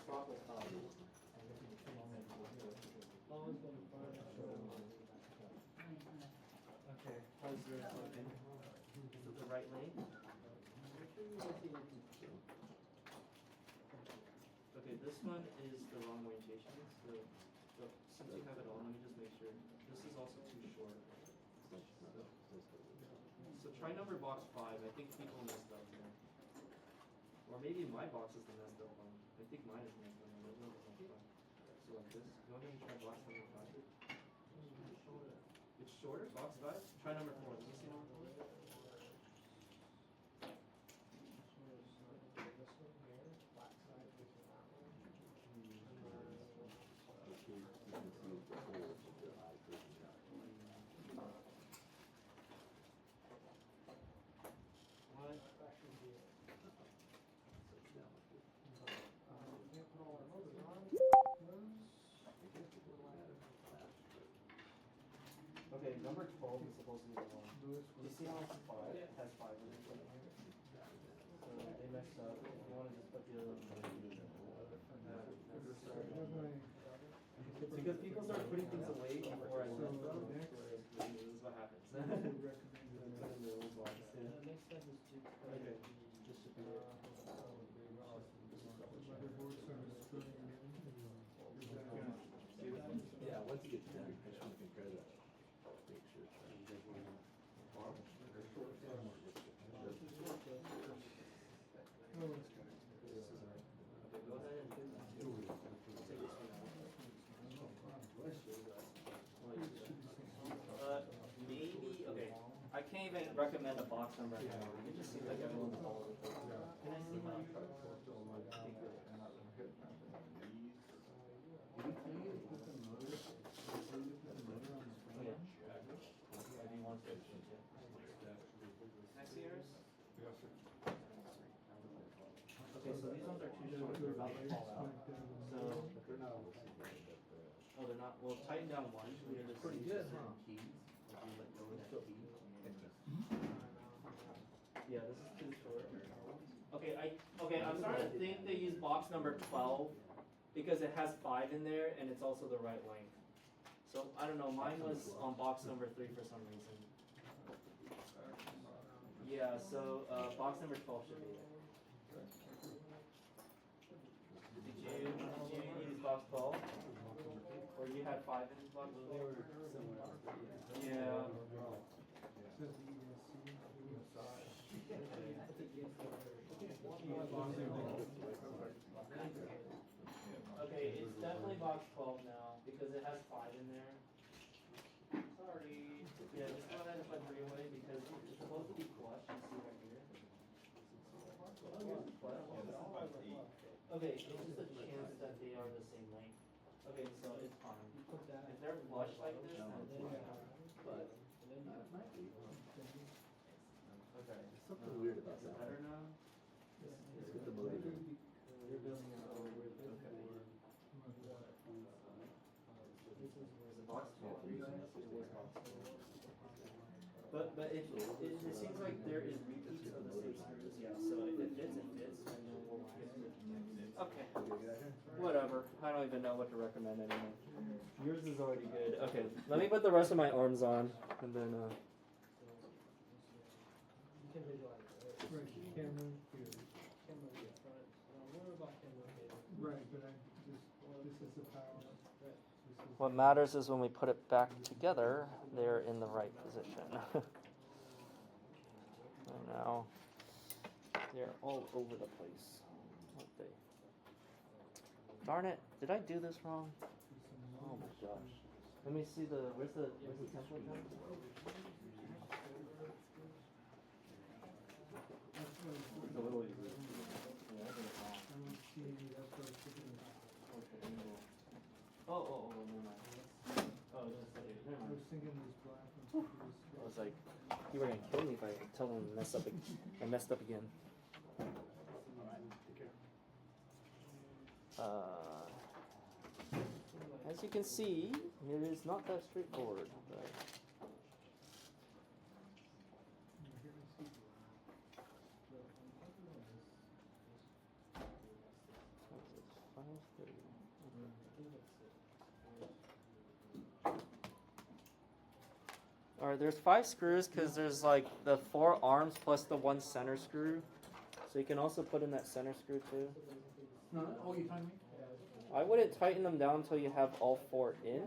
Swap with 5. Okay, how's yours looking? Is it the right length? Okay, this one is the wrong orientation, so since you have it all, let me just make sure. This is also too short. So try number box 5. I think people messed up here. Or maybe my box is the messed up one. I think mine is messed up. So like this. Go ahead and try box number 5. It's shorter, box 5? Try number 4. Let me see number 4. Okay, number 12 is supposed to be the one. Do you see how it's 5? It has 5 in it. So they messed up. If you want to just put the other one. Because people start putting things away before I list them. This is what happens. Okay. Yeah, once you get to that, I just want to compare that. Make sure it's Maybe, okay. I can't even recommend a box number anymore. It just seems like everyone's all over the place. Can I see my Okay, so these ones are too short, they're about to fall out. So, oh, they're not, well, tighten down one. It's pretty good, huh? Yeah, this is too short. Okay, I'm starting to think they use box number 12 because it has 5 in there and it's also the right length. So, I don't know, mine was on box number 3 for some reason. Yeah, so box number 12 should be it. Did you use box 12? Or you had 5 in box 12? Yeah. Okay, it's definitely box 12 now because it has 5 in there. Sorry. Yeah, just go ahead and put 3 away because it's supposed to be flush. You see right here. Okay, it's just a chance that they are the same length. Okay, so it's fine. If they're flush like this, then it's fine. But okay. something weird about Is it that. better now? Let's get the motor going. You're building it over. Okay. Is it box 12 for you guys? It was box 12. But it seems like there is repeats of the same screws. Yeah, so if it fits, it fits. And then we'll okay. Whatever. I don't even know what to recommend anymore. Yours is already good. Okay, let me put the rest of my arms on, and then what matters is when we put it back together, they're in the right position. And now they're all over the place. Aren't they? Darn it! Did I do this wrong? Oh my gosh! Let me see the where's the template now? The little Oh, never mind. Oh, just never mind. I was thinking this black one. Oh, was like, you were gonna kill me if I tell him I messed up again. As you can see, it is not that straightforward. But Alright, there's 5 screws because there's like the 4 arms plus the 1 center screw. So you can also put in that center screw too. Oh, you find me? I wouldn't tighten them down until you have all 4 in.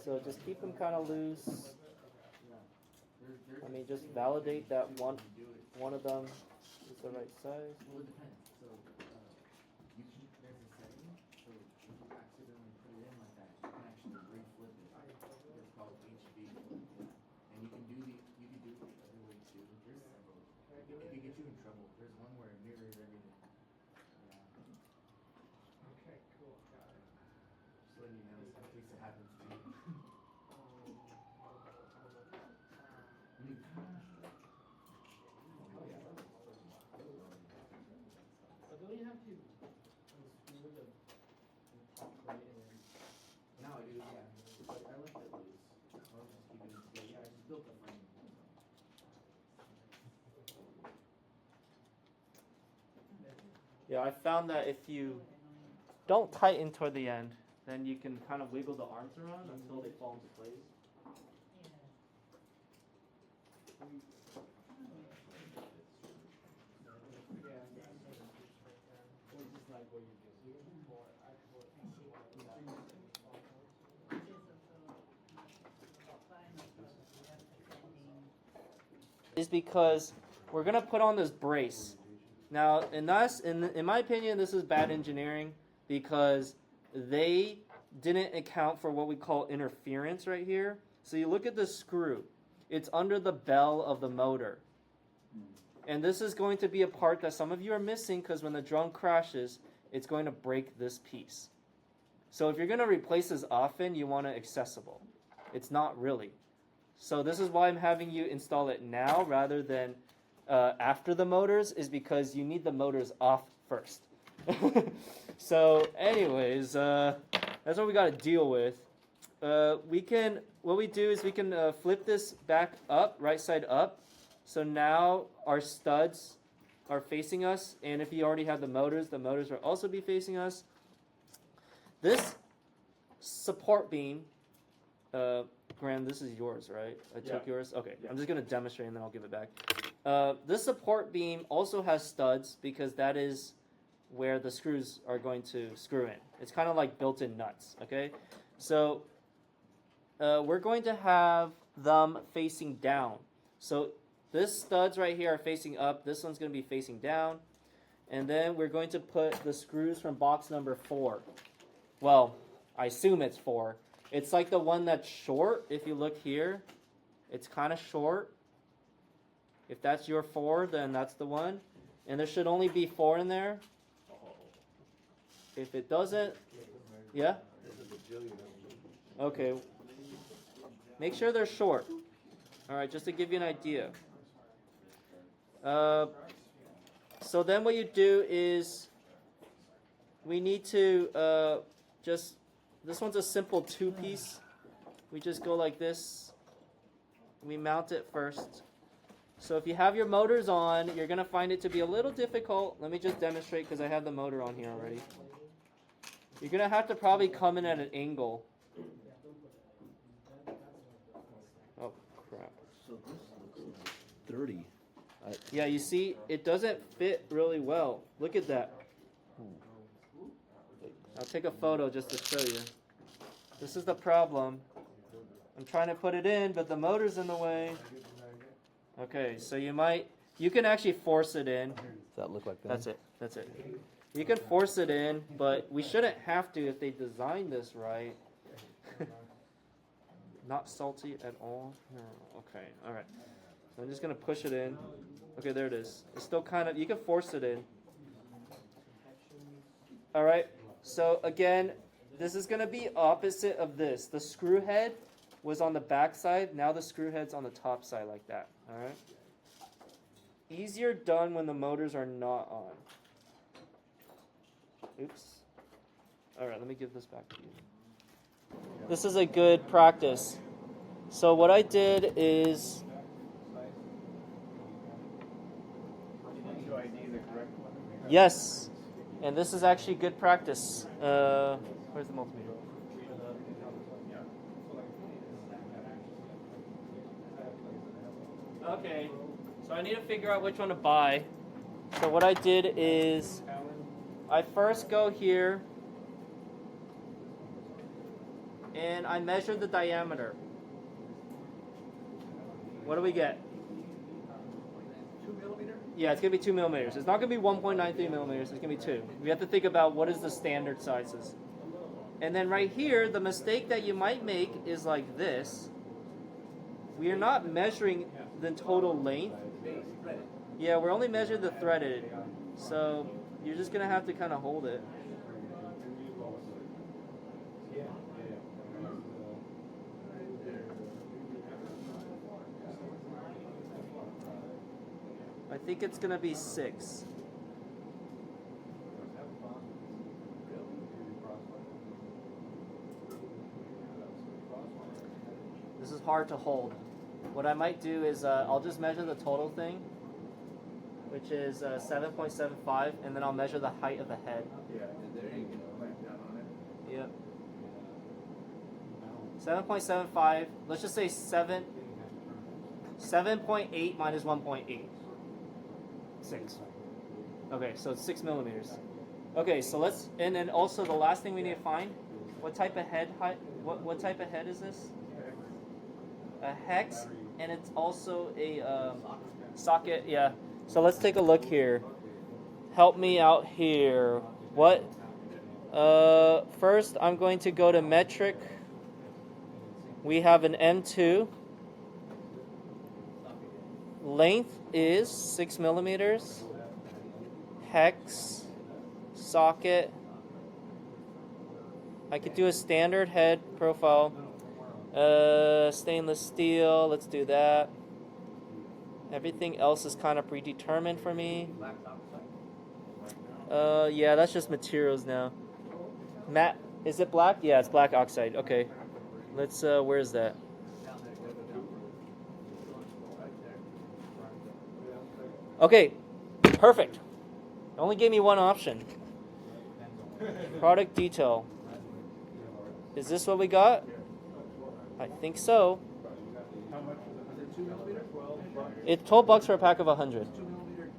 So just keep them kind of loose. I mean, just validate that one of them is the right size. Well, it depends. So, you can, there's a setting, so if you accidentally put it in like that, you can actually re-flip it. It's called HV. And you can do it the other way too. There's several. If it gets you in trouble, there's one where it mirrors everything. Yeah. Okay, cool, got it. Just letting you know, in case it happens to you. But don't you have to unscrew the top plate and then? No, I do, yeah. But I left it loose. I'll just keep it together. Yeah, I just built the frame. Yeah, I found that if you don't tighten toward the end, then you can kind of wiggle the arms around until they fall into place. Or just like what you just used for actual. Is because we're gonna put on this brace. Now, in my opinion, this is bad engineering because they didn't account for what we call interference right here. So you look at the screw; it's under the bell of the motor, and this is going to be a part that some of you are missing because when the drum crashes, it's going to break this piece. So if you're gonna replace this often, you want it accessible. It's not really. So this is why I'm having you install it now rather than after the motors, is because you need the motors off first. So anyways, that's what we got to deal with. What we do is we can flip this back up, right side up. So now our studs are facing us, and if you already have the motors will also be facing us. This support beam, Graham, this is yours, right? I took yours? Okay, I'm just going to demonstrate and then I'll give it back. This support beam also has studs because that is where the screws are going to screw in. It's kind of like built-in nuts, okay? So we're going to have them facing down. So this studs right here are facing up. This one's going to be facing down. And then we're going to put the screws from box number 4. Well, I assume it's 4. It's like the one that's short. If you look here, it's kind of short. If that's your 4, then that's the one. And there should only be 4 in there. If it doesn't, yeah? Okay. Make sure they're short. All right, just to give you an idea. So then what you do is we need to this one's a simple 2-piece. We just go like this. We mount it first. So if you have your motors on, you're going to find it to be a little difficult. Let me just demonstrate because I have the motor on here already. You're going to have to probably come in at an angle. Oh, crap. So this looks like 30. Yeah, you see, it doesn't fit really well. Look at that. I'll take a photo just to show you. This is the problem. I'm trying to put it in, but the motor's in the way. Okay, so you can actually force it in. Does that look like that? That's it. You can force it in, but we shouldn't have to if they designed this right. Not salty at all. No. Okay, all right. So I'm just gonna push it in. Okay, there it is. It's still kind of, you can force it in. All right. So again, this is gonna be opposite of this. The screw head was on the back side. Now the screw head's on the top side like that. All right. Easier done when the motors are not on. Oops. All right, let me give this back to you. This is a good practice. So what I did is, Did you ID the correct one? yes, and this is actually good practice. Where's the multimeter? Okay, so I need to figure out which one to buy. So what I did is, I first go here, and I measure the diameter. What do we get? 2 millimeter? Yeah, it's going to be 2 millimeters. It's not going to be 1.93 millimeters. It's going to be 2. We have to think about what is the standard sizes. And then right here, the mistake that you might make is like this. We are not measuring the total length. Yeah, we're only measuring the threaded. So you're just going to have to kind of hold it. I think it's going to be 6. This is hard to hold. What I might do is I'll just measure the total thing, which is 7.75, and then I'll measure the height of the head. Yeah, there you go. Clamp down on it. Yep. 7.75. Let's just say 7.8 minus 1.8. 6. Okay, so it's 6 millimeters. Okay, so let's, and then also the last thing we need to find, what type of head height? What type of head is this? A hex, and it's also a socket. Yeah. So let's take a look here. Help me out here. What? First, I'm going to go to metric. We have an M2. Length is 6 millimeters. Hex, socket. I could do a standard head profile. Stainless steel, let's do that. Everything else is kind of predetermined for me. Yeah, that's just materials now. Matte, is it black? Yeah, it's black oxide. Okay. Let's, where is that? Okay, perfect. It only gave me one option. Product detail. Is this what we got? I think so. How much was it? 2 millimeter? 12 bucks. It's $12 for a pack of 100. 2 millimeter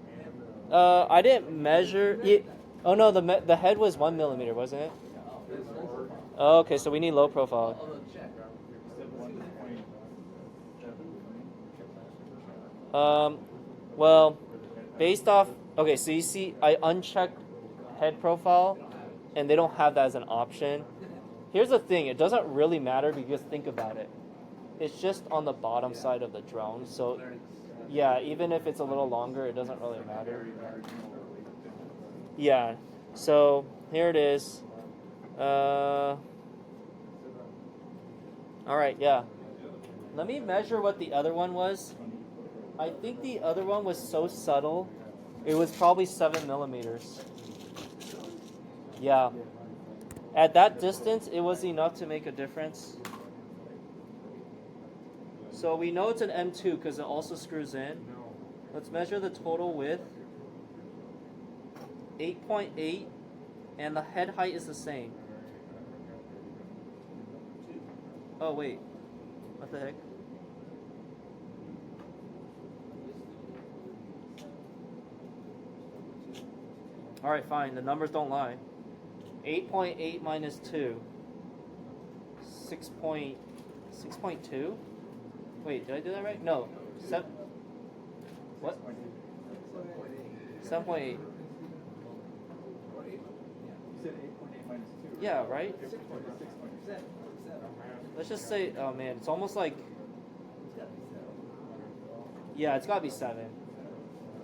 and I didn't measure it. Oh no, the head was 1 millimeter, wasn't it? Oh, okay, so we need low profile. Well, based off. Okay, so you see, I unchecked head profile, and they don't have that as an option. Here's the thing, it doesn't really matter because think about it. It's just on the bottom side of the drone, so yeah, even if it's a little longer, it doesn't really matter. Yeah, so here it is. Alright, yeah. Let me measure what the other one was. I think the other one was so subtle, it was probably 7 millimeters. Yeah. At that distance, it was enough to make a difference. So we know it's an M2 because it also screws in. Let's measure the total width. 8.8, and the head height is the same. Oh wait, what the heck? Alright, fine, the numbers don't lie. 8.8 minus 2. 6.2? Wait, did I do that right? No. What? 7.8. You said 8.8 minus 2. Yeah, right? 6.7. Let's just say, oh man, it's almost like, yeah, it's gotta be 7.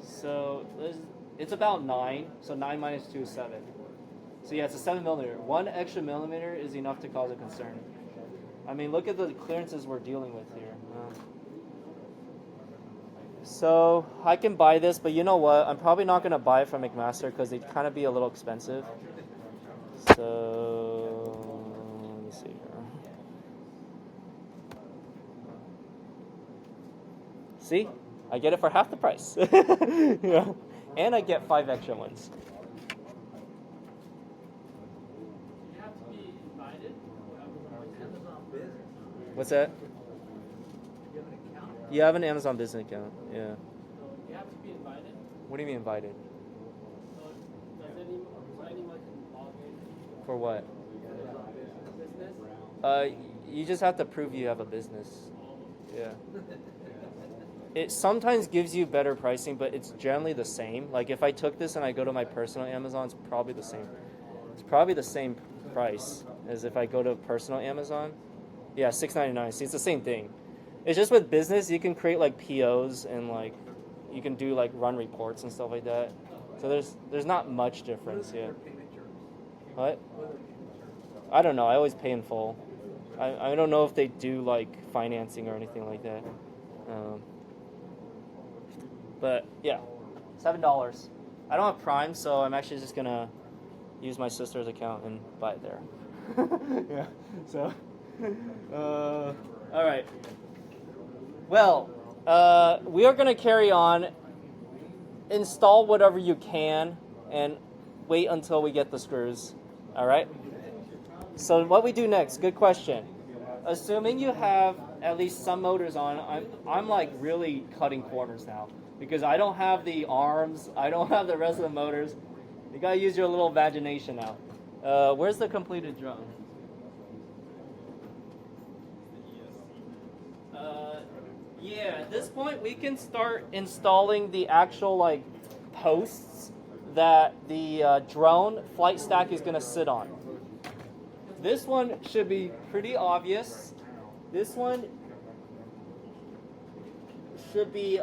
So, it's about 9. So 9 minus 2 is 7. So yeah, it's a 7 millimeter. 1 extra millimeter is enough to cause a concern. I mean, look at the clearances we're dealing with here. So I can buy this, but you know what? I'm probably not going to buy it from McMaster because they'd kind of be a little expensive. So let me see here. See? I get it for half the price. Yeah. And I get 5 extra ones. You have to be invited. Amazon Business. What's that? You have an account? You have an Amazon business account. Yeah. So you have to be invited. What do you mean invited? So does anyone can log in For what? business? You just have to prove you have a business. Yeah. It sometimes gives you better pricing, but it's generally the same. Like if I took this and I go to my personal Amazon, it's probably the same. It's probably the same price as if I go to personal Amazon. Yeah, $6.99. See, it's the same thing. It's just with business, you can create like POs and like you can do like run reports and stuff like that. So there's not much difference. Yeah. What? I don't know. I always pay in full. I don't know if they do like financing or anything like that. But yeah, $7. I don't have Prime, so I'm actually just gonna use my sister's account and buy it there. Yeah. So, all right. Well, we are gonna carry on. Install whatever you can, and wait until we get the screws. All right. So what we do next? Good question. Assuming you have at least some motors on, I'm like really cutting corners now because I don't have the arms, I don't have the rest of the motors. You gotta use your little imagination now. Where's the completed drum? Yeah, at this point we can start installing the actual like posts that the drone flight stack is gonna sit on. This one should be pretty obvious. This one should be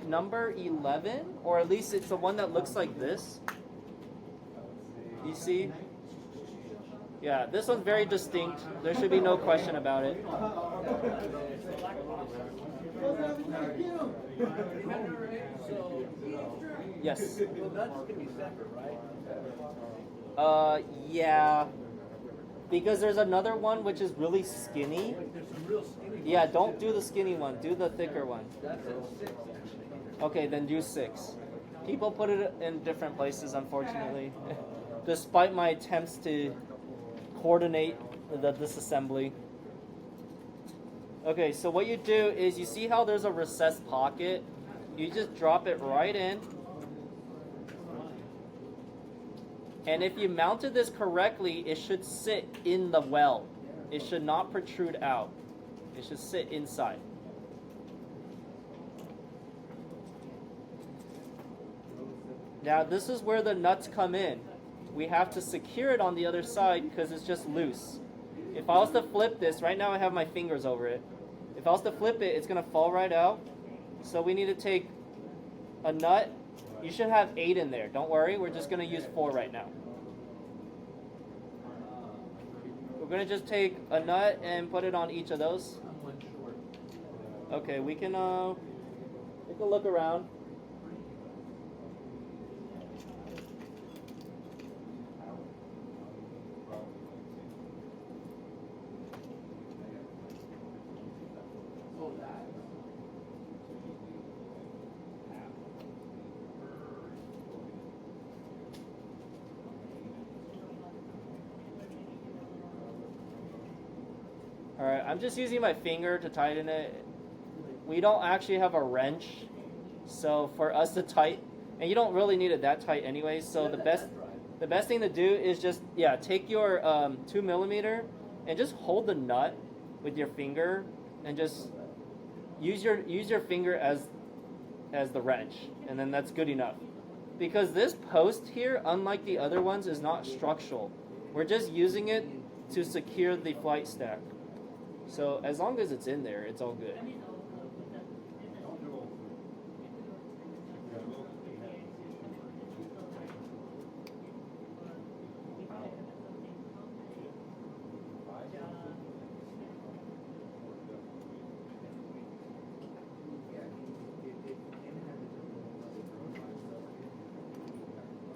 number 11, or at least it's the one that looks like this. You see? Yeah, this one's very distinct. There should be no question about it. Yes. Well, that's gonna be separate, right? Yeah. Because there's another one which is really skinny. There's some real skinny. Yeah, don't do the skinny one. Do the thicker one. That's at 6, actually. Okay, then do 6. People put it in different places, unfortunately. Despite my attempts to coordinate the disassembly. Okay, so what you do is you see how there's a recessed pocket? You just drop it right in. And if you mounted this correctly, it should sit in the well. It should not protrude out. It should sit inside. Now this is where the nuts come in. We have to secure it on the other side because it's just loose. If I was to flip this, right now I have my fingers over it. If I was to flip it, it's going to fall right out. So we need to take a nut. You should have 8 in there. Don't worry, we're just going to use 4 right now. We're going to just take a nut and put it on each of those. I'm one short. Okay, we can take a look around. Alright, I'm just using my finger to tighten it. We don't actually have a wrench, so for us to tighten, and you don't really need it that tight anyway, so the best thing to do is just, yeah, take your 2mm and just hold the nut with your finger and just use your finger as the wrench, and then that's good enough. Because this post here, unlike the other ones, is not structural. We're just using it to secure the flight stack. So as long as it's in there, it's all good.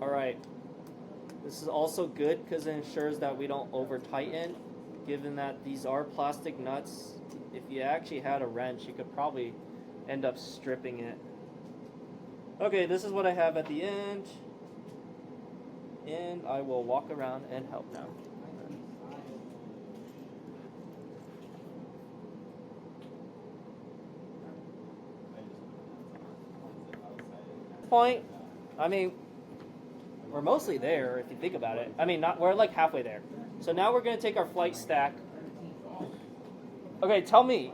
All right. This is also good because it ensures that we don't over tighten, given that these are plastic nuts. If you actually had a wrench, you could probably end up stripping it. Okay, this is what I have at the end. And I will walk around and help now. Point, I mean, we're mostly there if you think about it. I mean, we're like halfway there. So now we're going to take our flight stack. Okay, tell me,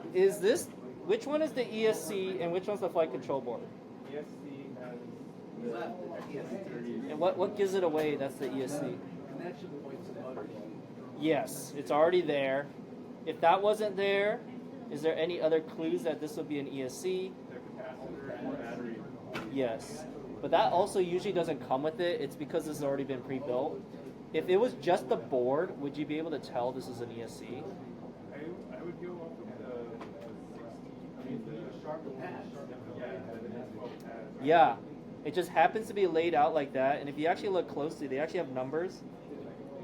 which one is the ESC and which one's the flight control board? ESC has the And what gives it away that's the ESC? Connection points and motors. Yes, it's already there. If that wasn't there, is there any other clues that this would be an ESC? the capacitor and battery. Yes. But that also usually doesn't come with it. It's because this has already been pre-built. If it was just the board, would you be able to tell this is an ESC? I would go off of the Sharp patch. Yeah. It just happens to be laid out like that. And if you actually look closely, they actually have numbers.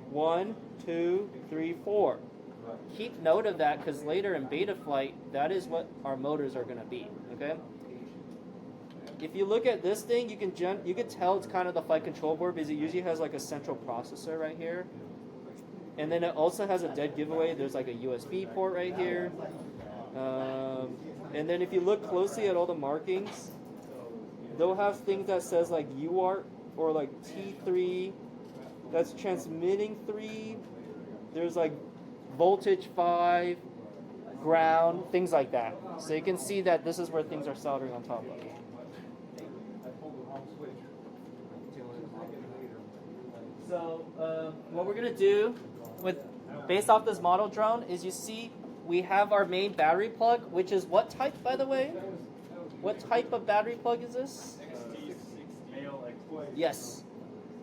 1, 2, 3, 4. Keep note of that because later in beta flight, that is what our motors are going to be. Okay. If you look at this thing, you can tell it's kind of the flight control board because it usually has like a central processor right here. And then it also has a dead giveaway. There's like a USB port right here. And then if you look closely at all the markings, they'll have things that says like UART or like T3. That's transmitting 3. There's like voltage 5, ground, things like that. So you can see that this is where things are soldering on top of. So what we're gonna do based off this model drone is you see we have our main battery plug, which is what type, by the way? What type of battery plug is this? Male XT. Yes,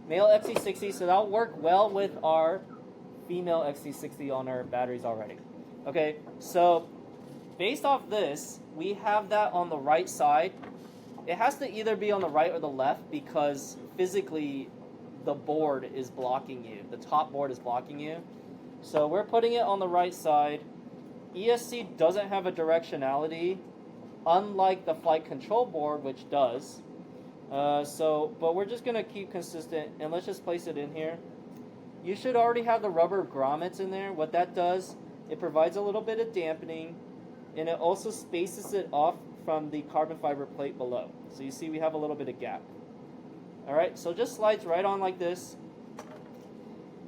male XT60. So that'll work well with our female XT60 on our batteries already. Okay, so based off this, we have that on the right side. It has to either be on the right or the left because physically the board is blocking you. The top board is blocking you. So we're putting it on the right side. ESC doesn't have a directionality, unlike the flight control board, which does. But we're just gonna keep consistent, and let's just place it in here. You should already have the rubber grommets in there. What that does, it provides a little bit of dampening, and it also spaces it off from the carbon fiber plate below. So you see we have a little bit of gap. All right, so it just slides right on like this.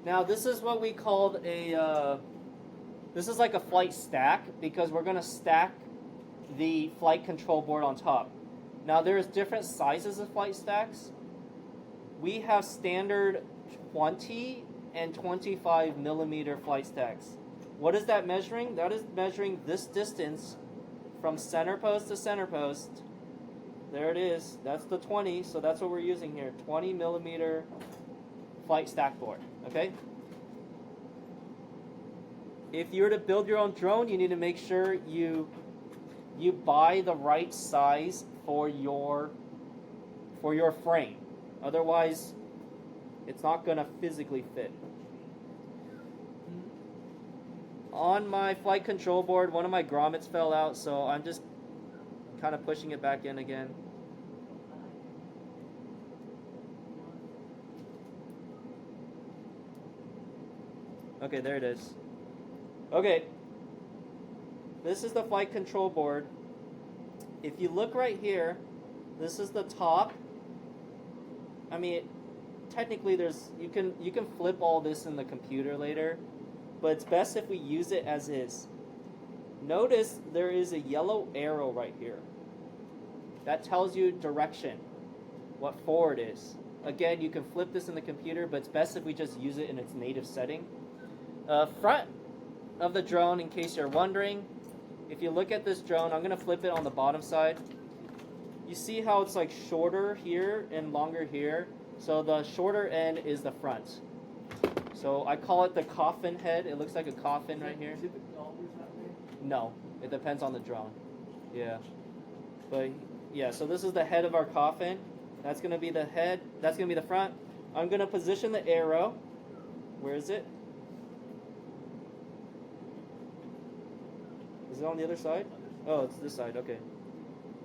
Now this is what we called this is like a flight stack because we're gonna stack the flight control board on top. Now there's different sizes of flight stacks. We have standard 20 and 25 millimeter flight stacks. What is that measuring? That is measuring this distance from center post to center post. There it is. That's the 20, so that's what we're using here. 20 millimeter flight stack board, okay? If you were to build your own drone, you need to make sure you buy the right size for your frame. Otherwise, it's not going to physically fit. On my flight control board, one of my grommets fell out, so I'm just kind of pushing it back in again. Okay, there it is. Okay, this is the flight control board. If you look right here, this is the top. I mean, technically you can flip all this in the computer later, but it's best if we use it as is. Notice there is a yellow arrow right here. That tells you direction, what forward is. Again, you can flip this in the computer, but it's best if we just use it in its native setting. Front of the drone, in case you're wondering, if you look at this drone, I'm going to flip it on the bottom side. You see how it's like shorter here and longer here? So the shorter end is the front. So I call it the coffin head. It looks like a coffin right here. No, it depends on the drone. Yeah. But yeah, so this is the head of our coffin. That's going to be the head. That's going to be the front. I'm going to position the arrow. Where is it? Is it on the other side? Oh, it's this side. Okay.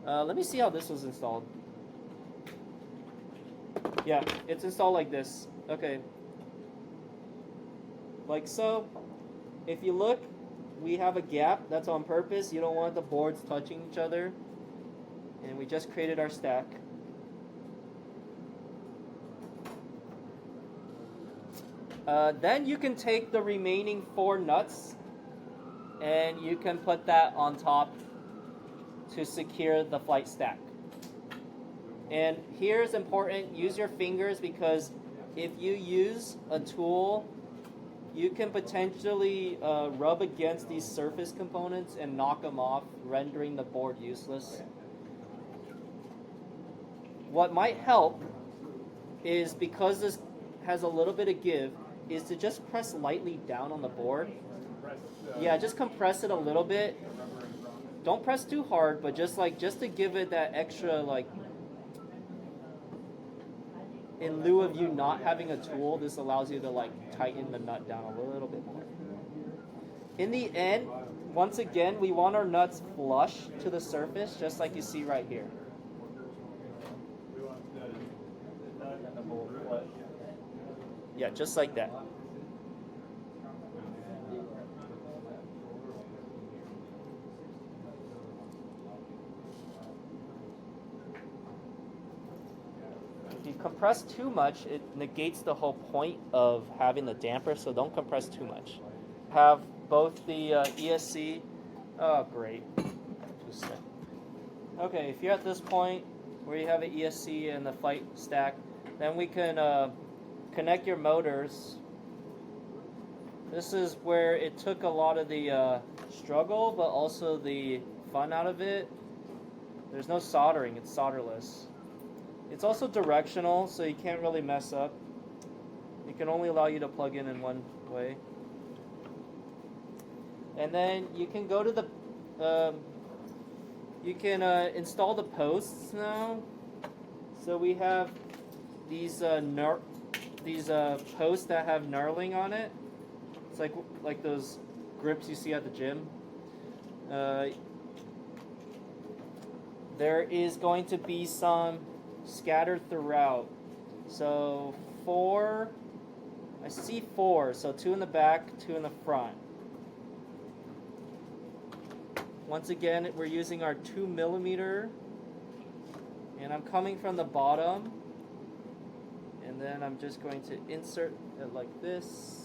Let me see how this was installed. Yeah, it's installed like this. Okay. Like so. If you look, we have a gap. That's on purpose. You don't want the boards touching each other. And we just created our stack. Then you can take the remaining 4 nuts and you can put that on top to secure the flight stack. And here's important, use your fingers, because if you use a tool, you can potentially rub against these surface components and knock them off, rendering the board useless. What might help is, because this has a little bit of give, is to just press lightly down on the board. Yeah, just compress it a little bit. Don't press too hard, but just to give it that extra, like, in lieu of you not having a tool, this allows you to like tighten the nut down a little bit more. In the end, once again, we want our nuts flush to the surface, just like you see right here. Yeah, just like that. If you compress too much, it negates the whole point of having the damper, so don't compress too much. Have both the ESC. Oh, great. Okay, if you're at this point where you have an ESC and the flight stack, then we can connect your motors. This is where it took a lot of the struggle, but also the fun out of it. There's no soldering, it's solderless. It's also directional, so you can't really mess up. It can only allow you to plug in one way. And then you can go to the, you can install the posts now. So we have these posts that have knurling on it. It's like those grips you see at the gym. There is going to be some scattered throughout. So 4, I see 4. So 2 in the back, 2 in the front. Once again, we're using our 2mm, and I'm coming from the bottom. And then I'm just going to insert it like this.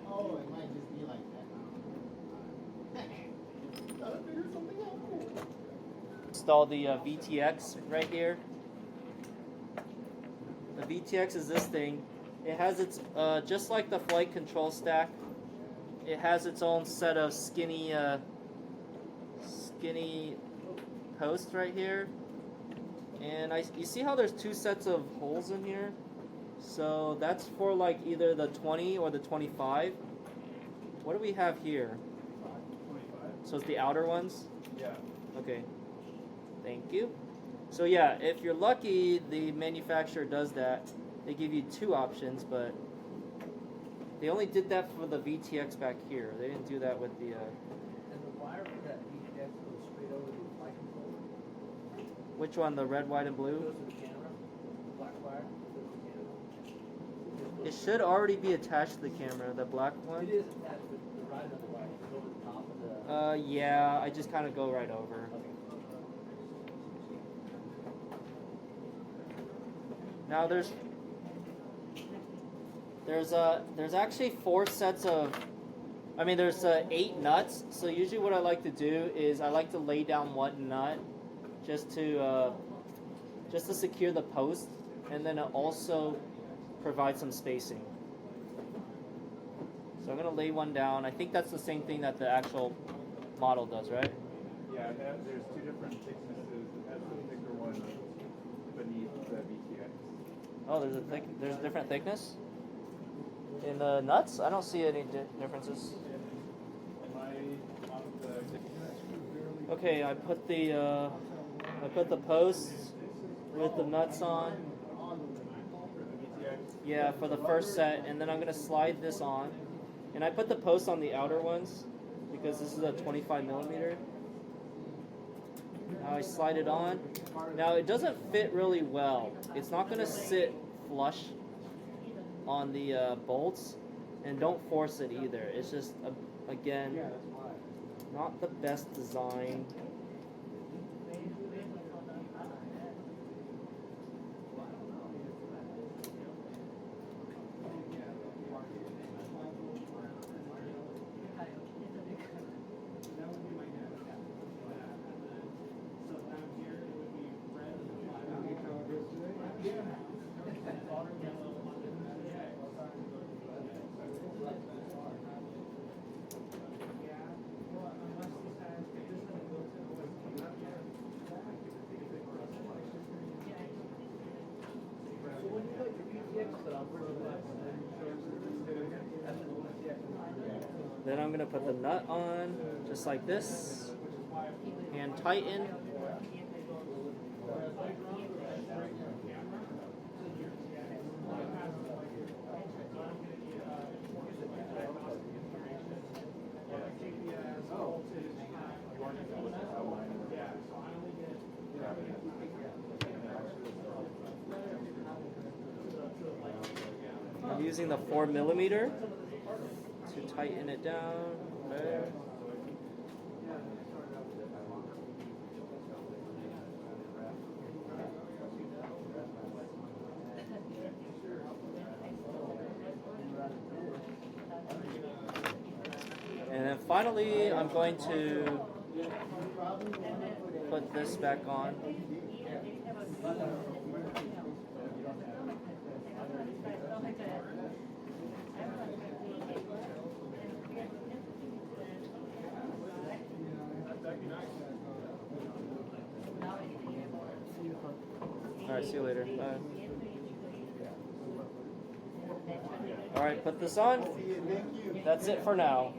Oh, it might just be like that. Gotta figure something out. Install the VTX right here. The VTX is this thing. It has its, just like the flight control stack, it has its own set of skinny posts right here. And you see how there's 2 sets of holes in here? So that's for like either the 20 or the 25. What do we have here? 25. So it's the outer ones? Yeah. Okay. Thank you. So yeah, if you're lucky, the manufacturer does that. They give you 2 options, but they only did that for the VTX back here. They didn't do that with the... And the wire for that VTX goes straight over to the flight controller? Which one? The red, white, and blue? Goes to the camera? Black wire goes to the camera? It should already be attached to the camera, the black one. It is attached, but the right of the wire goes over the top of the... Yeah, I just kind of go right over. Okay. Now there's actually 4 sets of, there's 8 nuts. So usually what I like to do is I like to lay down 1 nut just to secure the post, and then it also provides some spacing. So I'm gonna lay one down. I think that's the same thing that the actual model does, right? Yeah, there's two different thicknesses. It has the thicker one beneath the VTX. Oh, there's different thickness in the nuts. I don't see any differences. Okay, I put the posts with the nuts on. Yeah, for the first set, and then I'm gonna slide this on, and I put the posts on the outer ones because this is a 25 millimeter. Now I slide it on. Now it doesn't fit really well. It's not gonna sit flush on the bolts, and don't force it either. It's just again not the best design. Then I'm gonna put the nut on, just like this, and tighten. I'm using the 4 millimeter to tighten it down. There. And then finally, I'm going to put this back on. All right, see you later. Bye. All right, put this on. That's it for now.